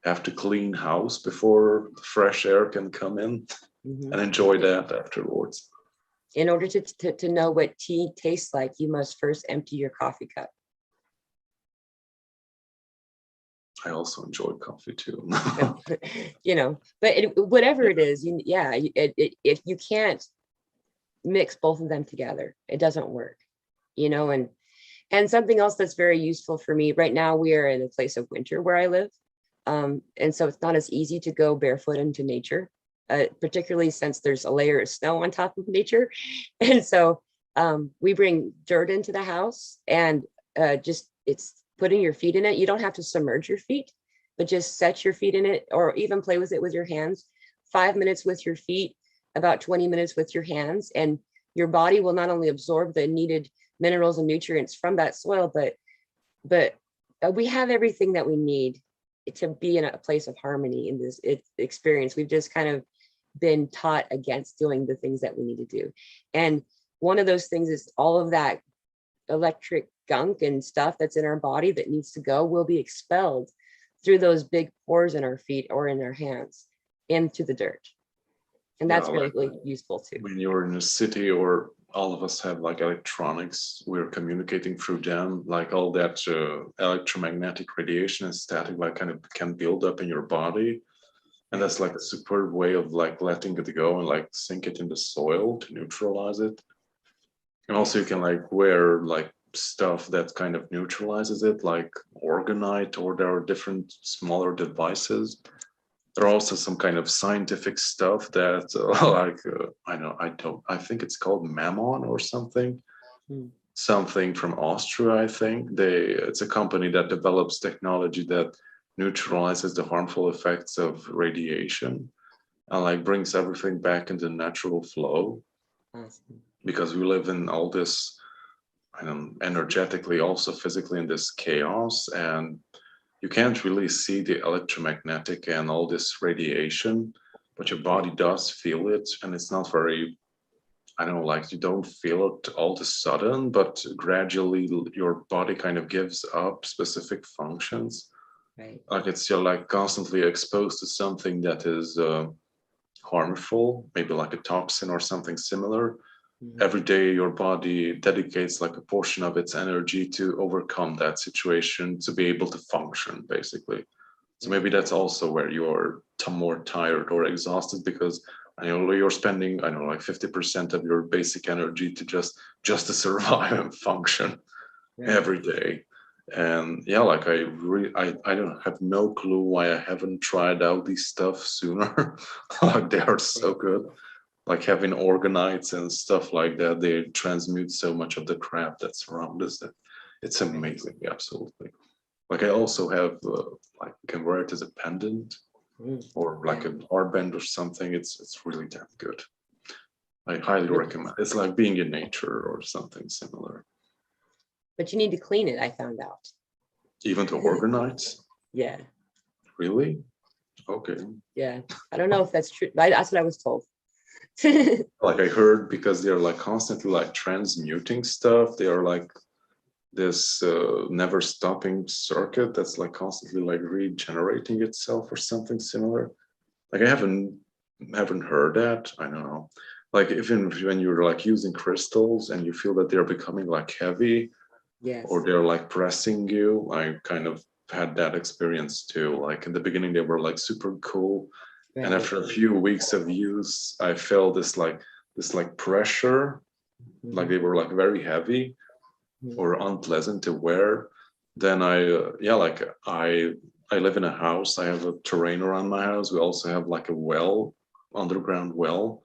have to clean house before the fresh air can come in, and enjoy that afterwards. In order to know what tea tastes like, you must first empty your coffee cup. I also enjoy coffee too. You know, but whatever it is, if you can't mix both of them together, it doesn't work, you know. And something else that's very useful for me right now, we are in a place of winter where I live, and so it's not as easy to go barefoot into nature, particularly since there's a layer of snow on top of nature. And so we bring dirt into the house, and just it's putting your feet in it. You don't have to submerge your feet, but just set your feet in it, or even play with it with your hands. 5 minutes with your feet, about 20 minutes with your hands, and your body will not only absorb the needed minerals and nutrients from that soil, but we have everything that we need to be in a place of harmony in this experience. We've just kind of been taught against doing the things that we need to do. And one of those things is all of that electric gunk and stuff that's in our body that needs to go will be expelled through those big pores in our feet or in our hands into the dirt. And that's really useful too. When you're in a city, or all of us have like electronics, we're communicating through them, like all that electromagnetic radiation and static like kind of can build up in your body. And that's like a superb way of like letting it go and like sink it in the soil to neutralize it. And also you can like wear like stuff that kind of neutralizes it, like orgonite, or there are different smaller devices. There are also some kind of scientific stuff that I think it's called Mammon or something. Something from Austria, I think. It's a company that develops technology that neutralizes the harmful effects of radiation and like brings everything back into natural flow. Awesome. Because we live in all this energetically, also physically, in this chaos, and you can't really see the electromagnetic and all this radiation, but your body does feel it. And it's not very, like you don't feel it all of a sudden, but gradually your body kind of gives up specific functions. Right. Like you're like constantly exposed to something that is harmful, maybe like a toxin or something similar. Every day your body dedicates like a portion of its energy to overcome that situation, to be able to function, basically. So maybe that's also where you're more tired or exhausted, because you're spending like 50% of your basic energy to just to survive and function every day. And like I don't have no clue why I haven't tried out these stuff sooner. They are so good. Like having organites and stuff like that, they transmute so much of the crap that's around us that it's amazing. Absolutely. Like I also have like you can wear it as a pendant or like a hairband or something. It's really damn good. I highly recommend. It's like being in nature or something similar. But you need to clean it, I found out. Even the organites? Yeah. Really? Okay. Yeah. I don't know if that's true. That's what I was told. Like I heard, because they're like constantly like transmuting stuff. They are like this never stopping circuit that's like constantly like regenerating itself or something similar. Like I haven't heard that. I don't know. Like even when you're like using crystals and you feel that they're becoming like heavy, or they're like pressing you, I kind of had that experience too. Like in the beginning they were like super cool. And after a few weeks of use, I felt this like pressure, like they were like very heavy or unpleasant to wear. Then I live in a house. I have a terrain around my house. We also have like a well, underground well,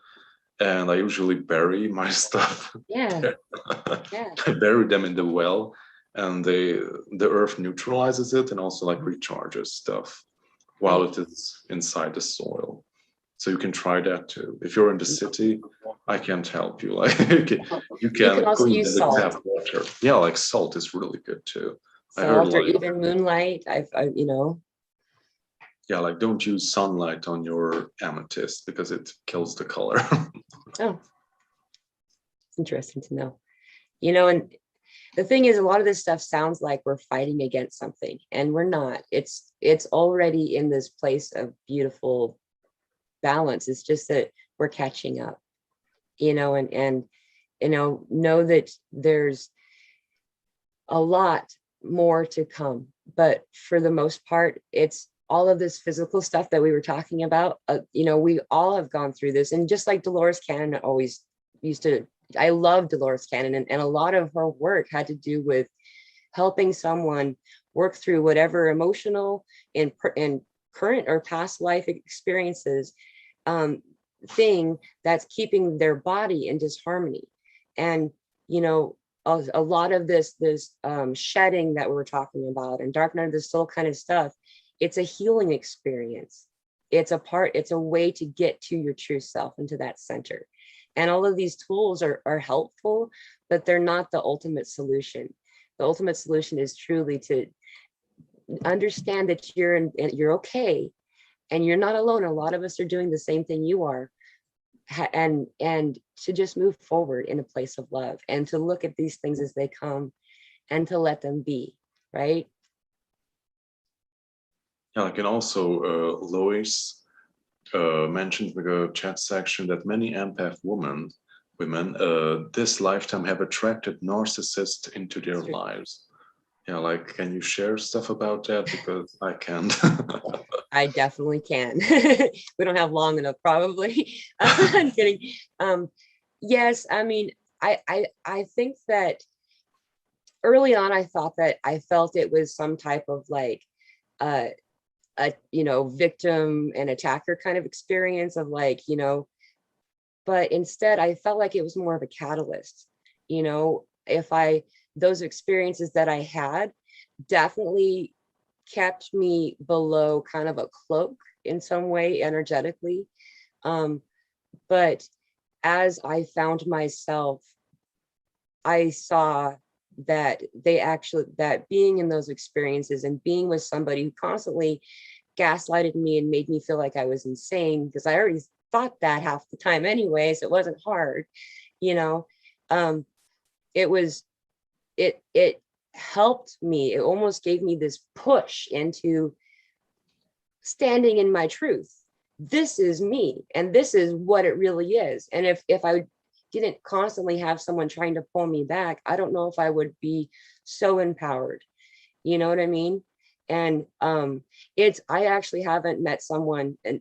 and I usually bury my stuff. Yeah. I bury them in the well, and the earth neutralizes it and also like recharges stuff while it is inside the soil. So you can try that too. If you're in the city, I can't help you. Like you can can also clean use the salt. tap water. Yeah, like salt is really good too. I heard Salt or like, even moonlight. You know. yeah, like don't use sunlight on your amethyst because it kills the color. Oh, it's interesting to know. You know, and the thing is, a lot of this stuff sounds like we're fighting against something, and we're not. It's already in this place of beautiful balance. It's just that we're catching up, you know, and you know that there's a lot more to come. But for the most part, it's all of this physical stuff that we were talking about. You know, we all have gone through this, and just like Dolores Cannon always used to. I love Dolores Cannon, and a lot of her work had to do with helping someone work through whatever emotional and current or past life experiences thing that's keeping their body in disharmony. And you know, a lot of this shedding that we're talking about and dark night of the soul kind of stuff, it's a healing experience. It's a way to get to your true self, into that center. And all of these tools are helpful, but they're not the ultimate solution. The ultimate solution is truly to understand that you're okay, and you're not alone. A lot of us are doing the same thing you are, and to just move forward in a place of love, and to look at these things as they come, and to let them be, right? Yeah, like, and also Lois mentioned in the chat section that many empath women this lifetime have attracted narcissists into their lives. Yeah, like, can you share stuff about that? Because I can't. I definitely can. We don't have long enough, probably. I'm kidding. Yes, I mean, I think that early on, I thought that I felt it was some type of like a victim and attacker kind of experience of like, but instead I felt like it was more of a catalyst. Those experiences that I had definitely kept me below kind of a cloak in some way energetically. But as I found myself, I saw that that being in those experiences and being with somebody who constantly gaslighted me and made me feel like I was insane, because I already thought that half the time anyway, so it wasn't hard, it helped me. It almost gave me this push into standing in my truth. This is me, and this is what it really is. And if I didn't constantly have someone trying to pull me back, I don't know if I would be so empowered. You know what I mean? And I actually haven't met someone, and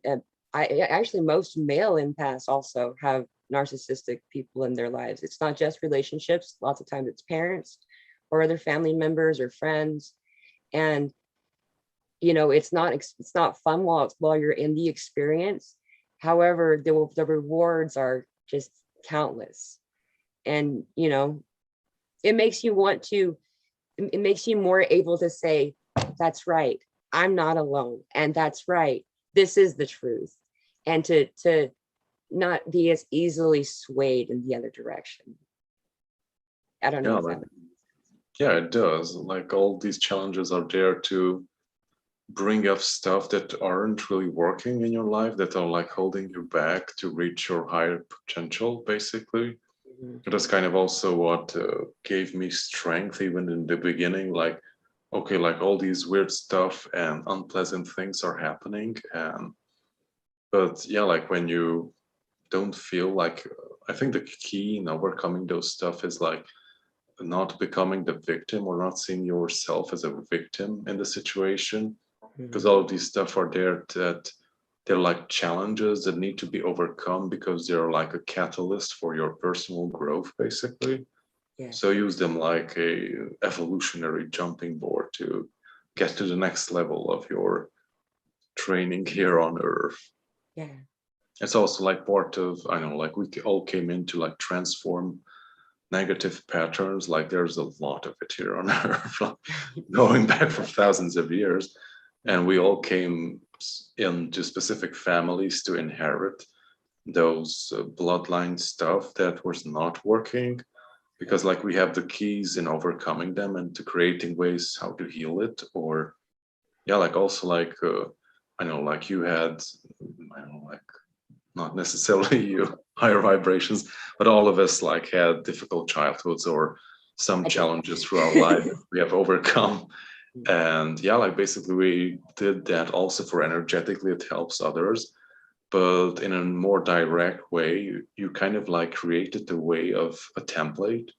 I actually, most male empaths also have narcissistic people in their lives. It's not just relationships. Lots of times it's parents or other family members or friends. And it's not fun while you're in the experience. However, the rewards are just countless. And it makes you more able to say, that's right, I'm not alone, and that's right, this is the truth, and to not be as easily swayed in the other direction. I don't know if that. Yeah, it does. Like, all these challenges are there to bring up stuff that aren't really working in your life, that are like holding you back to reach your higher potential, basically. That's kind of also what gave me strength even in the beginning. Like, okay, like all these weird stuff and unpleasant things are happening, but yeah, like when you don't feel like, I think the key in overcoming those stuff is like not becoming the victim, or not seeing yourself as a victim in the situation, because all of these stuff are there that they're like challenges that need to be overcome, because they're like a catalyst for your personal growth, basically. Yeah. So use them like a evolutionary jumping board to get to the next level of your training here on Earth. Yeah. It's also like part of, I know, like we all came in to like transform negative patterns. Like there's a lot of it here on Earth, going back for thousands of years. And we all came into specific families to inherit those bloodline stuff that was not working, because like we have the keys in overcoming them and to creating ways how to heal it. Or yeah, like also like I know like you had, I don't know, like not necessarily you higher vibrations, but all of us like had difficult childhoods or some I did. challenges through our life we have overcome. And yeah, like basically we did that also for energetically it helps others, but in a more direct way, you kind of like created a way of a template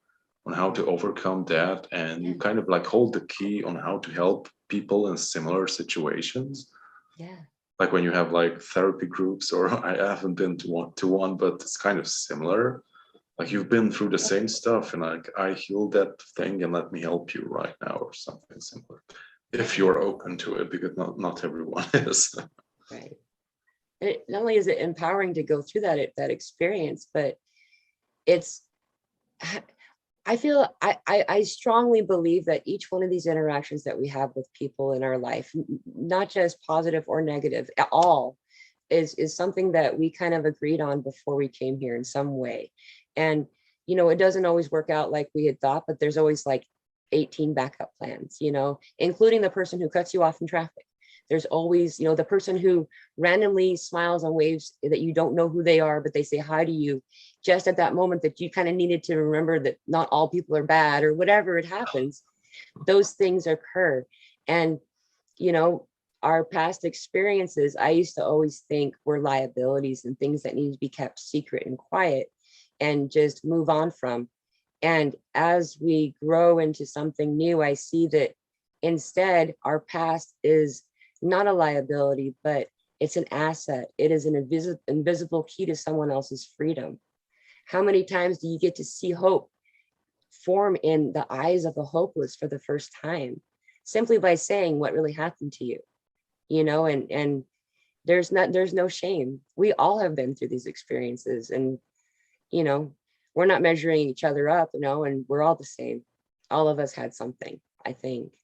on how to overcome that, and you Yeah. kind of like hold the key on how to help people in similar situations. Yeah. Like when you have like therapy groups, or I haven't been to one, but it's kind of similar. Like you've been through the same stuff, and like I healed that thing, and let me help you right now, or something similar. If Yeah. you're open to it, because not everyone is. Right. And not only is it empowering to go through that experience, but it's, I feel I strongly believe that each one of these interactions that we have with people in our life, not just positive or negative at all, is something that we kind of agreed on before we came here in some way. And it doesn't always work out like we had thought, but there's always like 18 backup plans, including the person who cuts you off in traffic. There's always, the person who randomly smiles and waves that you don't know who they are, but they say hi to you just at that moment that you kind of needed to remember that not all people are bad or whatever it happens. Those things occur. And, our past experiences, I used to always think were liabilities and things that need to be kept secret and quiet and just move on from. And as we grow into something new, I see that instead our past is not a liability, but it's an asset. It is an invisible key to someone else's freedom. How many times do you get to see hope form in the eyes of the hopeless for the first time, simply by saying what really happened to you? And there's no shame. We all have been through these experiences, and we're not measuring each other up, and we're all the same. All of us had something, I think.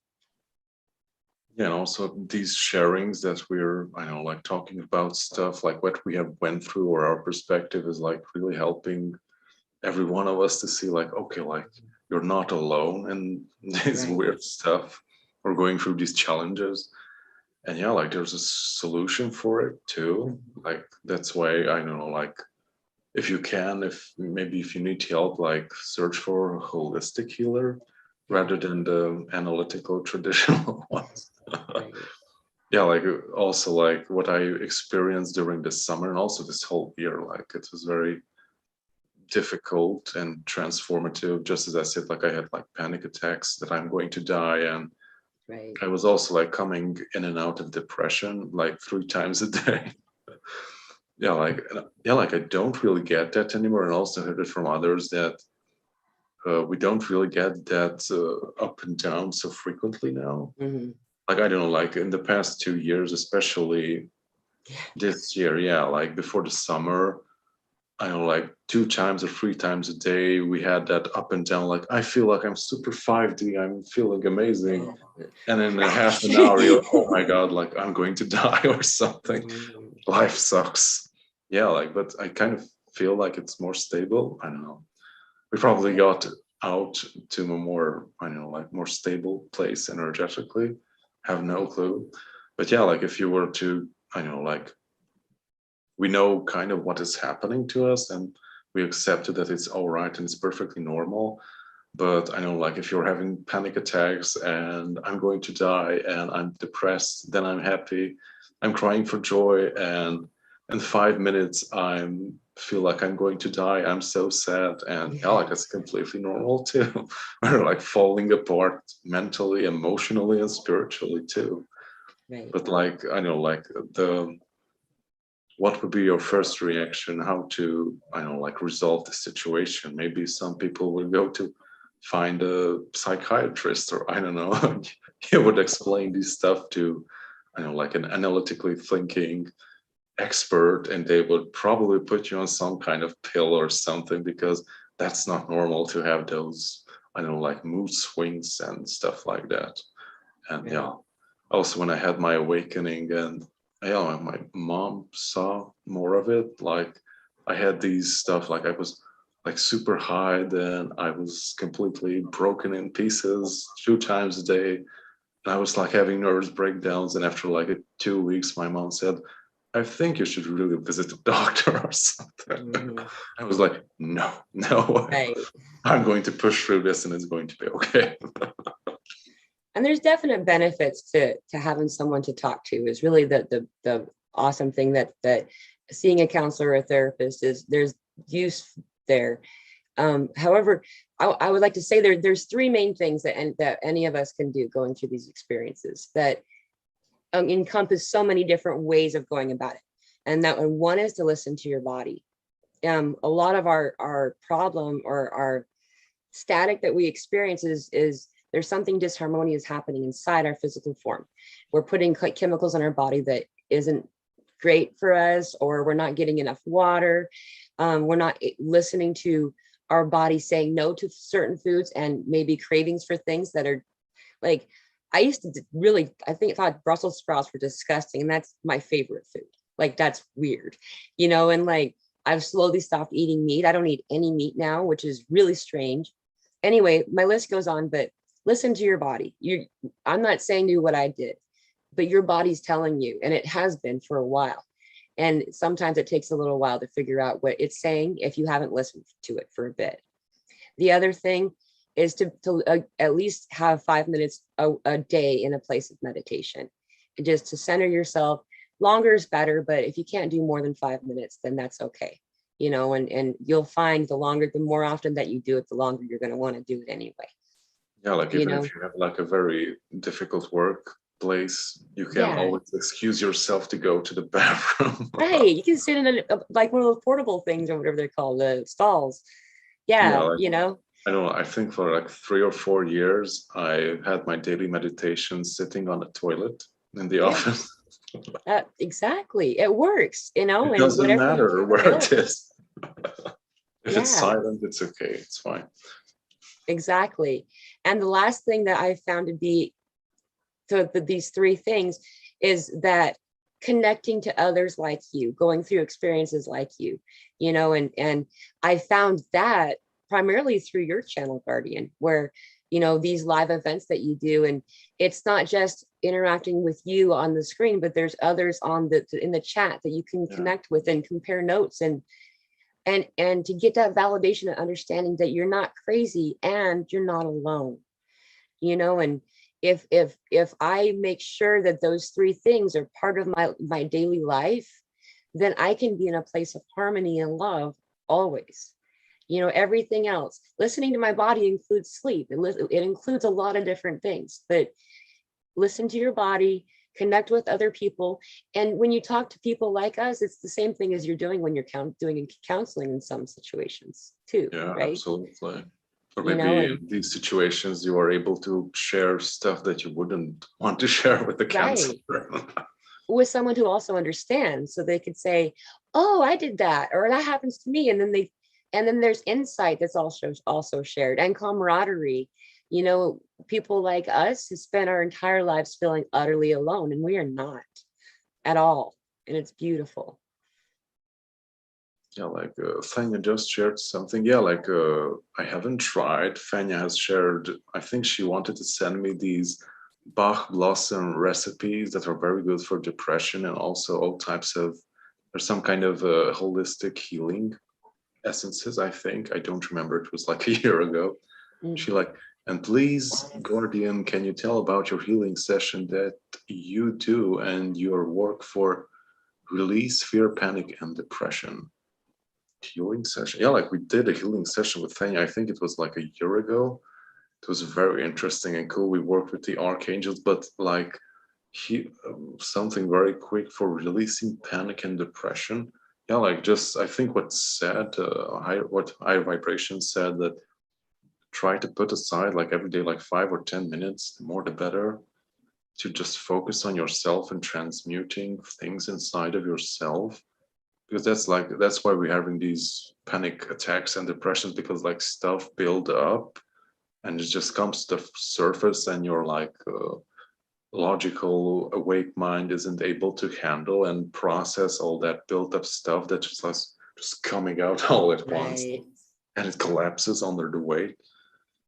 Yeah, and also these sharings that we're, I know, like talking about stuff like what we have went through, or our perspective is like really helping every one of us to see like, okay, like you're not alone in this Right. weird stuff or going through these challenges. And yeah, like there's a solution for it too. Like that's why I don't know, like if you can, if maybe if you need help, like search for a holistic healer rather than the analytical traditional ones. Right. Yeah, like also like what I experienced during the summer and also this whole year, like it was very difficult and transformative. Just as I said, like I had like panic attacks that I'm going to die, and Right. I was also like coming in and out of depression like 3 times a day. Like I don't really get that anymore, and also heard it from others that we don't really get that up and down so frequently now. Mm-hmm. Like I don't know, like in the past 2 years, especially Yeah. this year, yeah, like before the summer, I know like 2 times or 3 times a day we had that up and down. Like I feel like I'm super 5D, I'm feeling amazing, and in a half Crash. an hour, you're oh my god, like I'm going to die or something. Mhm. Life sucks. Yeah, like but I kind of feel like it's more stable. I don't know. We probably got out to a more, I don't know, like more stable place energetically. Have no clue. But yeah, like if you were to, I don't know, like we know kind of what is happening to us, and we accepted that it's all right and it's perfectly normal. But I know, like, if you're having panic attacks and I'm going to die and I'm depressed, then I'm happy, I'm crying for joy, and in 5 minutes I'm feel like I'm going to die, I'm so sad, and yeah, like that's completely normal too. We're like falling apart mentally, emotionally, and spiritually too. Right. But like, I know, like the what would be your first reaction, how to, I don't know, like resolve the situation? Maybe some people will go to find a psychiatrist, or I don't know. You would explain this stuff to, I don't know, like an analytically thinking expert, and they would probably put you on some kind of pill or something, because that's not normal to have those, I don't know, like mood swings and stuff like that. And yeah, also when I had my awakening, and yeah, my mom saw more of it. Like I had these stuff, like I was like super high, then I was completely broken in pieces 2 times a day. And I was like having nervous breakdowns. And after like 2 weeks, my mom said, I think you should really visit the doctor or something. Mhm. I was like, no, no, Right. I'm going to push through this and it's going to be okay. And there's definite benefits to having someone to talk to is really the awesome thing that seeing a counselor or a therapist is there's use there. However, I would like to say there's three main things that any of us can do going through these experiences that encompass so many different ways of going about it. And that one is to listen to your body. A lot of our problem or our static that we experience is there's something disharmonious happening inside our physical form. We're putting chemicals in our body that isn't great for us, or we're not getting enough water. We're not listening to our body saying no to certain foods and maybe cravings for things that are like, I used to really, thought Brussels sprouts were disgusting. And that's my favorite food. Like, that's weird, and like, I've slowly stopped eating meat. I don't eat any meat now, which is really strange. Anyway, my list goes on, but listen to your body. I'm not saying do what I did, but your body's telling you, and it has been for a while. And sometimes it takes a little while to figure out what it's saying if you haven't listened to it for a bit. The other thing is to at least have 5 minutes a day in a place of meditation, and just to center yourself. Longer is better, but if you can't do more than 5 minutes, then that's okay. And you'll find the more often that you do it, the longer you're going to want to do it anyway. Yeah, like even if you have like a very difficult workplace, you can Yeah, always excuse yourself to go to the bathroom. right. You can sit in like one of those portable things or whatever they're called, the stalls. Yeah, Yeah, like I don't know, I think for like 3 or 4 years, I had my daily meditation sitting on the toilet in the yeah, office. exactly. It works, It and doesn't whatever you matter have where it available. is. If it's Yeah, silent, it's okay, it's fine. exactly. And the last thing that I found to be these three things is that connecting to others like you, going through experiences like and I found that primarily through your channel, Guardian, where these live events that you do, and it's not just interacting with you on the screen, but there's others in the chat that you can connect with and compare notes and to get that validation and understanding that you're not crazy and you're not alone. And if I make sure that those three things are part of my daily life, then I can be in a place of harmony and love always. Everything else, listening to my body includes sleep. It includes a lot of different things, but listen to your body, connect with other people. And when you talk to people like us, it's the same thing as you're doing when you're doing counseling in some situations too, Yeah, right? absolutely. Or maybe And in these situations, you are able to share stuff that you wouldn't want to share with the right, counselor. with someone who also understands, so they could say, oh, I did that, or that happens to me. And then there's insight that's also shared, and camaraderie. People like us who spend our entire lives feeling utterly alone, and we are not at all. And it's beautiful. Yeah, like Fanya just shared something. Yeah, like I haven't tried. Fanya has shared, I think she wanted to send me these Bach blossom recipes that are very good for depression, and also all types of, there's some kind of holistic healing essences, I think. I don't remember. It was like a year ago. Mm. She like, and please, Guardian, can you tell about your healing session that you do and your work for release fear, panic, and depression? Healing session. Yeah, like we did a healing session with Fanya. I think it was like a year ago. It was very interesting and cool. We worked with the archangels, but like something very quick for releasing panic and depression. Yeah, like just I think what said what higher vibration said, that try to put aside like every day like 5 or 10 minutes, the more the better, to just focus on yourself and transmuting things inside of yourself because that's why we're having these panic attacks and depressions, because like stuff build up and it just comes to the surface, and you're like logical awake mind isn't able to handle and process all that built up stuff that's just coming out all at once, Right. and it collapses under the weight.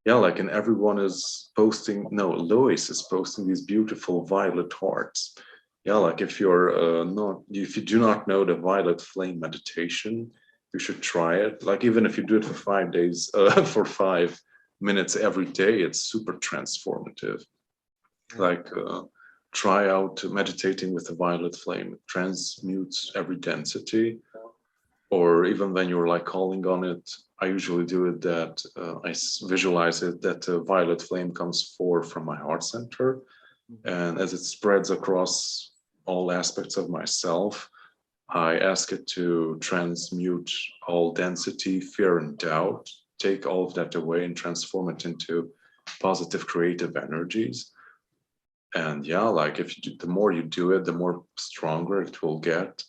Yeah, like, and everyone is posting, no, Lois is posting these beautiful violet hearts. Yeah, like if you're not, if you do not know the violet flame meditation, you should try it. Like even if you do it for 5 days, for 5 minutes every day, it's super transformative. Like try out meditating with the violet flame. It transmutes every density. Or even when you're like calling on it, I usually do it that visualize it that the violet flame comes forth from my heart center, and as it spreads across all aspects of myself, I ask it to transmute all density, fear, and doubt, take all of that away and transform it into positive creative energies. And yeah, like if you do, the more you do it, the more stronger it will get.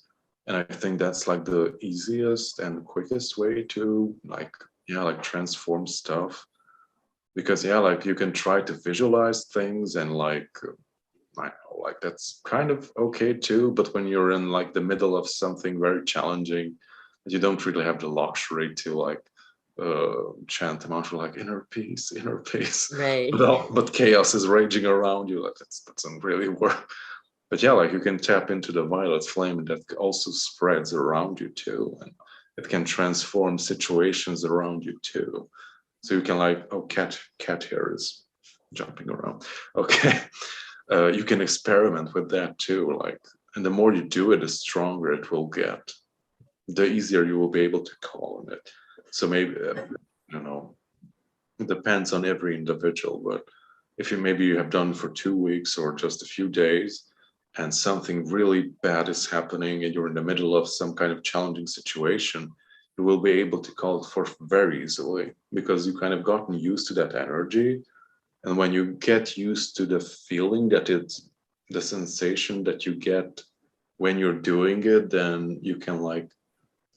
And I think that's like the easiest and quickest way to like, yeah, like transform stuff. Because yeah, like you can try to visualize things and like, I know, like that's kind of okay too. But when you're in like the middle of something very challenging, you don't really have the luxury to like chant the mantra like inner peace, inner peace. Right. But chaos is raging around you. Like that doesn't really work. But yeah, like you can tap into the violet flame, and that also spreads around you too, and it can transform situations around you too. So you can like, oh, cat hair is jumping around. Okay, you can experiment with that too. Like, and the more you do it, the stronger it will get. The easier you will be able to call on it. So maybe I don't know. It depends on every individual, but if you have done for 2 weeks or just a few days, and something really bad is happening and you're in the middle of some kind of challenging situation, you will be able to call it forth very easily because you kind of gotten used to that energy. And when you get used to the feeling that it's the sensation that you get when you're doing it, then you can like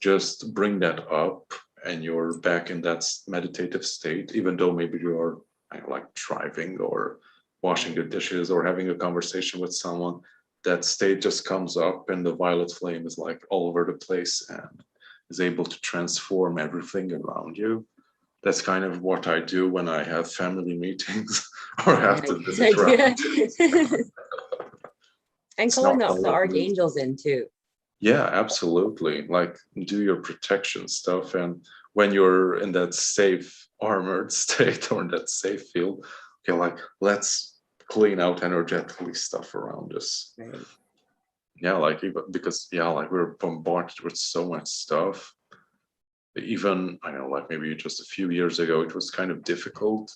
just bring that up and you're back in that meditative state, even though maybe you're like driving or washing the dishes or having a conversation with someone. That state just comes up and the violet flame is like all over the place and is able to transform everything around you. That's kind of what I do when I have family meetings or have to visit relatives. And It's calling not the only me. archangels in too. Yeah, absolutely. Like do your protection stuff. And when you're in that safe armored state or in that safe field, okay, like let's clean out energetically stuff around us. Right. Yeah, like even because yeah, like we're bombarded with so much stuff. Even I know, like maybe just a few years ago, it was kind of difficult,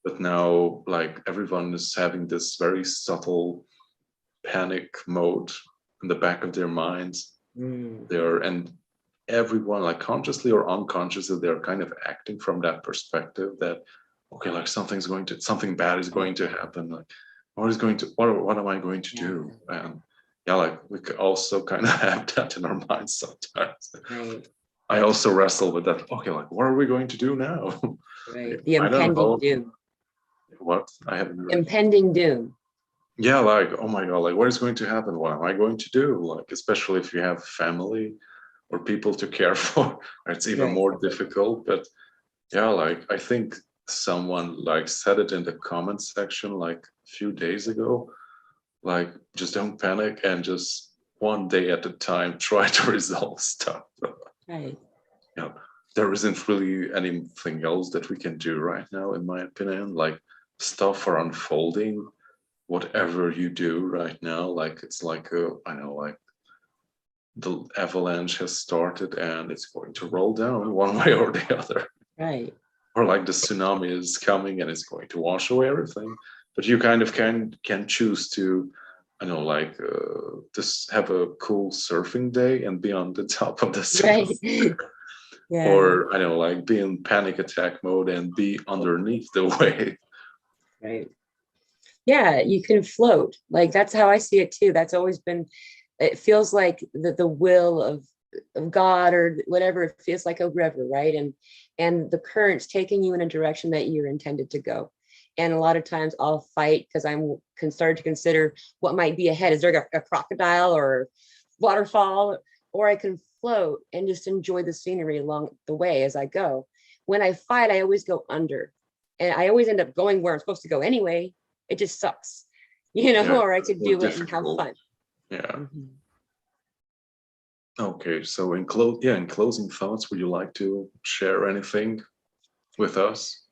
but now like everyone is having this very subtle panic mode in the back of their minds. They're and everyone, like consciously or unconsciously, they're kind of acting from that perspective that okay, like something bad is going to happen. Like what am I going to do? And yeah, like we could also kind of have that in our minds sometimes. Right. I also wrestle with that. Okay, like what are we going to do now? Right. The I don't impending know. doom. What? I haven't heard. Impending doom. Yeah, like, oh my God, like what is going to happen? What am I going to do? Like, especially if you have family or people to care for, it's even Right. more difficult. But yeah, like I think someone like said it in the comment section like a few days ago, like just don't panic and just one day at a time try to resolve stuff. Right. You know, there isn't really anything else that we can do right now, in my opinion. Like stuff are unfolding whatever you do right now, like it's like I know, like the avalanche has started and it's going to roll down one way or the other. Right. Or like the tsunami is coming and it's going to wash away everything. But you kind of can choose to, I know, like just have a cool surfing day and be on the top of the tsunami. Right. Yeah. Or I know, like be in panic attack mode and be underneath the wave. Right. Yeah, you can float. Like that's how I see it too. That's always been, it feels like the will of God or whatever. It feels like a river, right? And the current's taking you in a direction that you're intended to go. And a lot of times I'll fight because I'm starting to consider what might be ahead. Is there a crocodile or waterfall? Or I can float and just enjoy the scenery along the way as I go. When I fight, I always go under. And I always end up going where I'm supposed to go anyway. It just sucks, Yeah, or I it's could more do it and have difficult. fun. Yeah. Mhm. Okay, so in closing thoughts, would you like to share anything with us?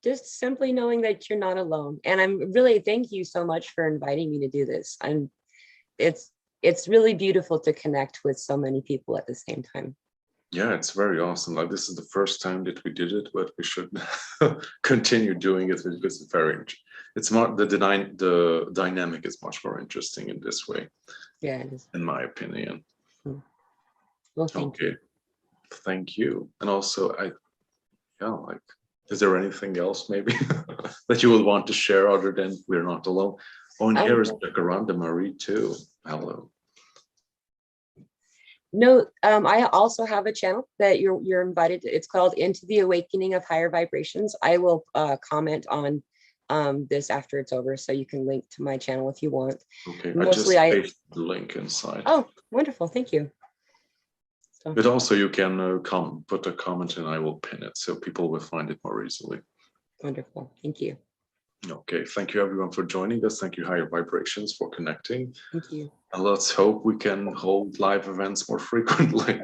Just simply knowing that you're not alone. And I'm really, thank you so much for inviting me to do this. It's it's really beautiful to connect with so many people at the same time. Yeah, it's very awesome. Like this is the first time that we did it, but we should continue doing it because it's more the dynamic is much more interesting in this way, Yeah, it is. in my opinion. Well, thank Okay, you. thank you. And also, like, is there anything else maybe that you would want to share other than we're not alone? Oh, and here Um, is Jacaranda Marie too. Hello. no, I also have a channel that you're invited to. It's called Into the Awakening of Higher Vibrations. I will comment on this after it's over, so you can link to my channel if you want. Okay, I Mostly, just pasted the link inside. oh, wonderful, thank you. So, But also you can put a comment and I will pin it so people will find it more easily. wonderful, thank you. Okay, thank you everyone for joining us. Thank you Higher Vibrations for connecting. Thank you. And let's hope we can hold live events more frequently,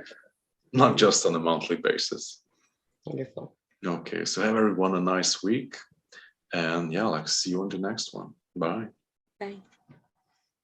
not just on a monthly basis. Wonderful. Okay, so have everyone a nice week. And yeah, like see you in the next one. Bye. Bye.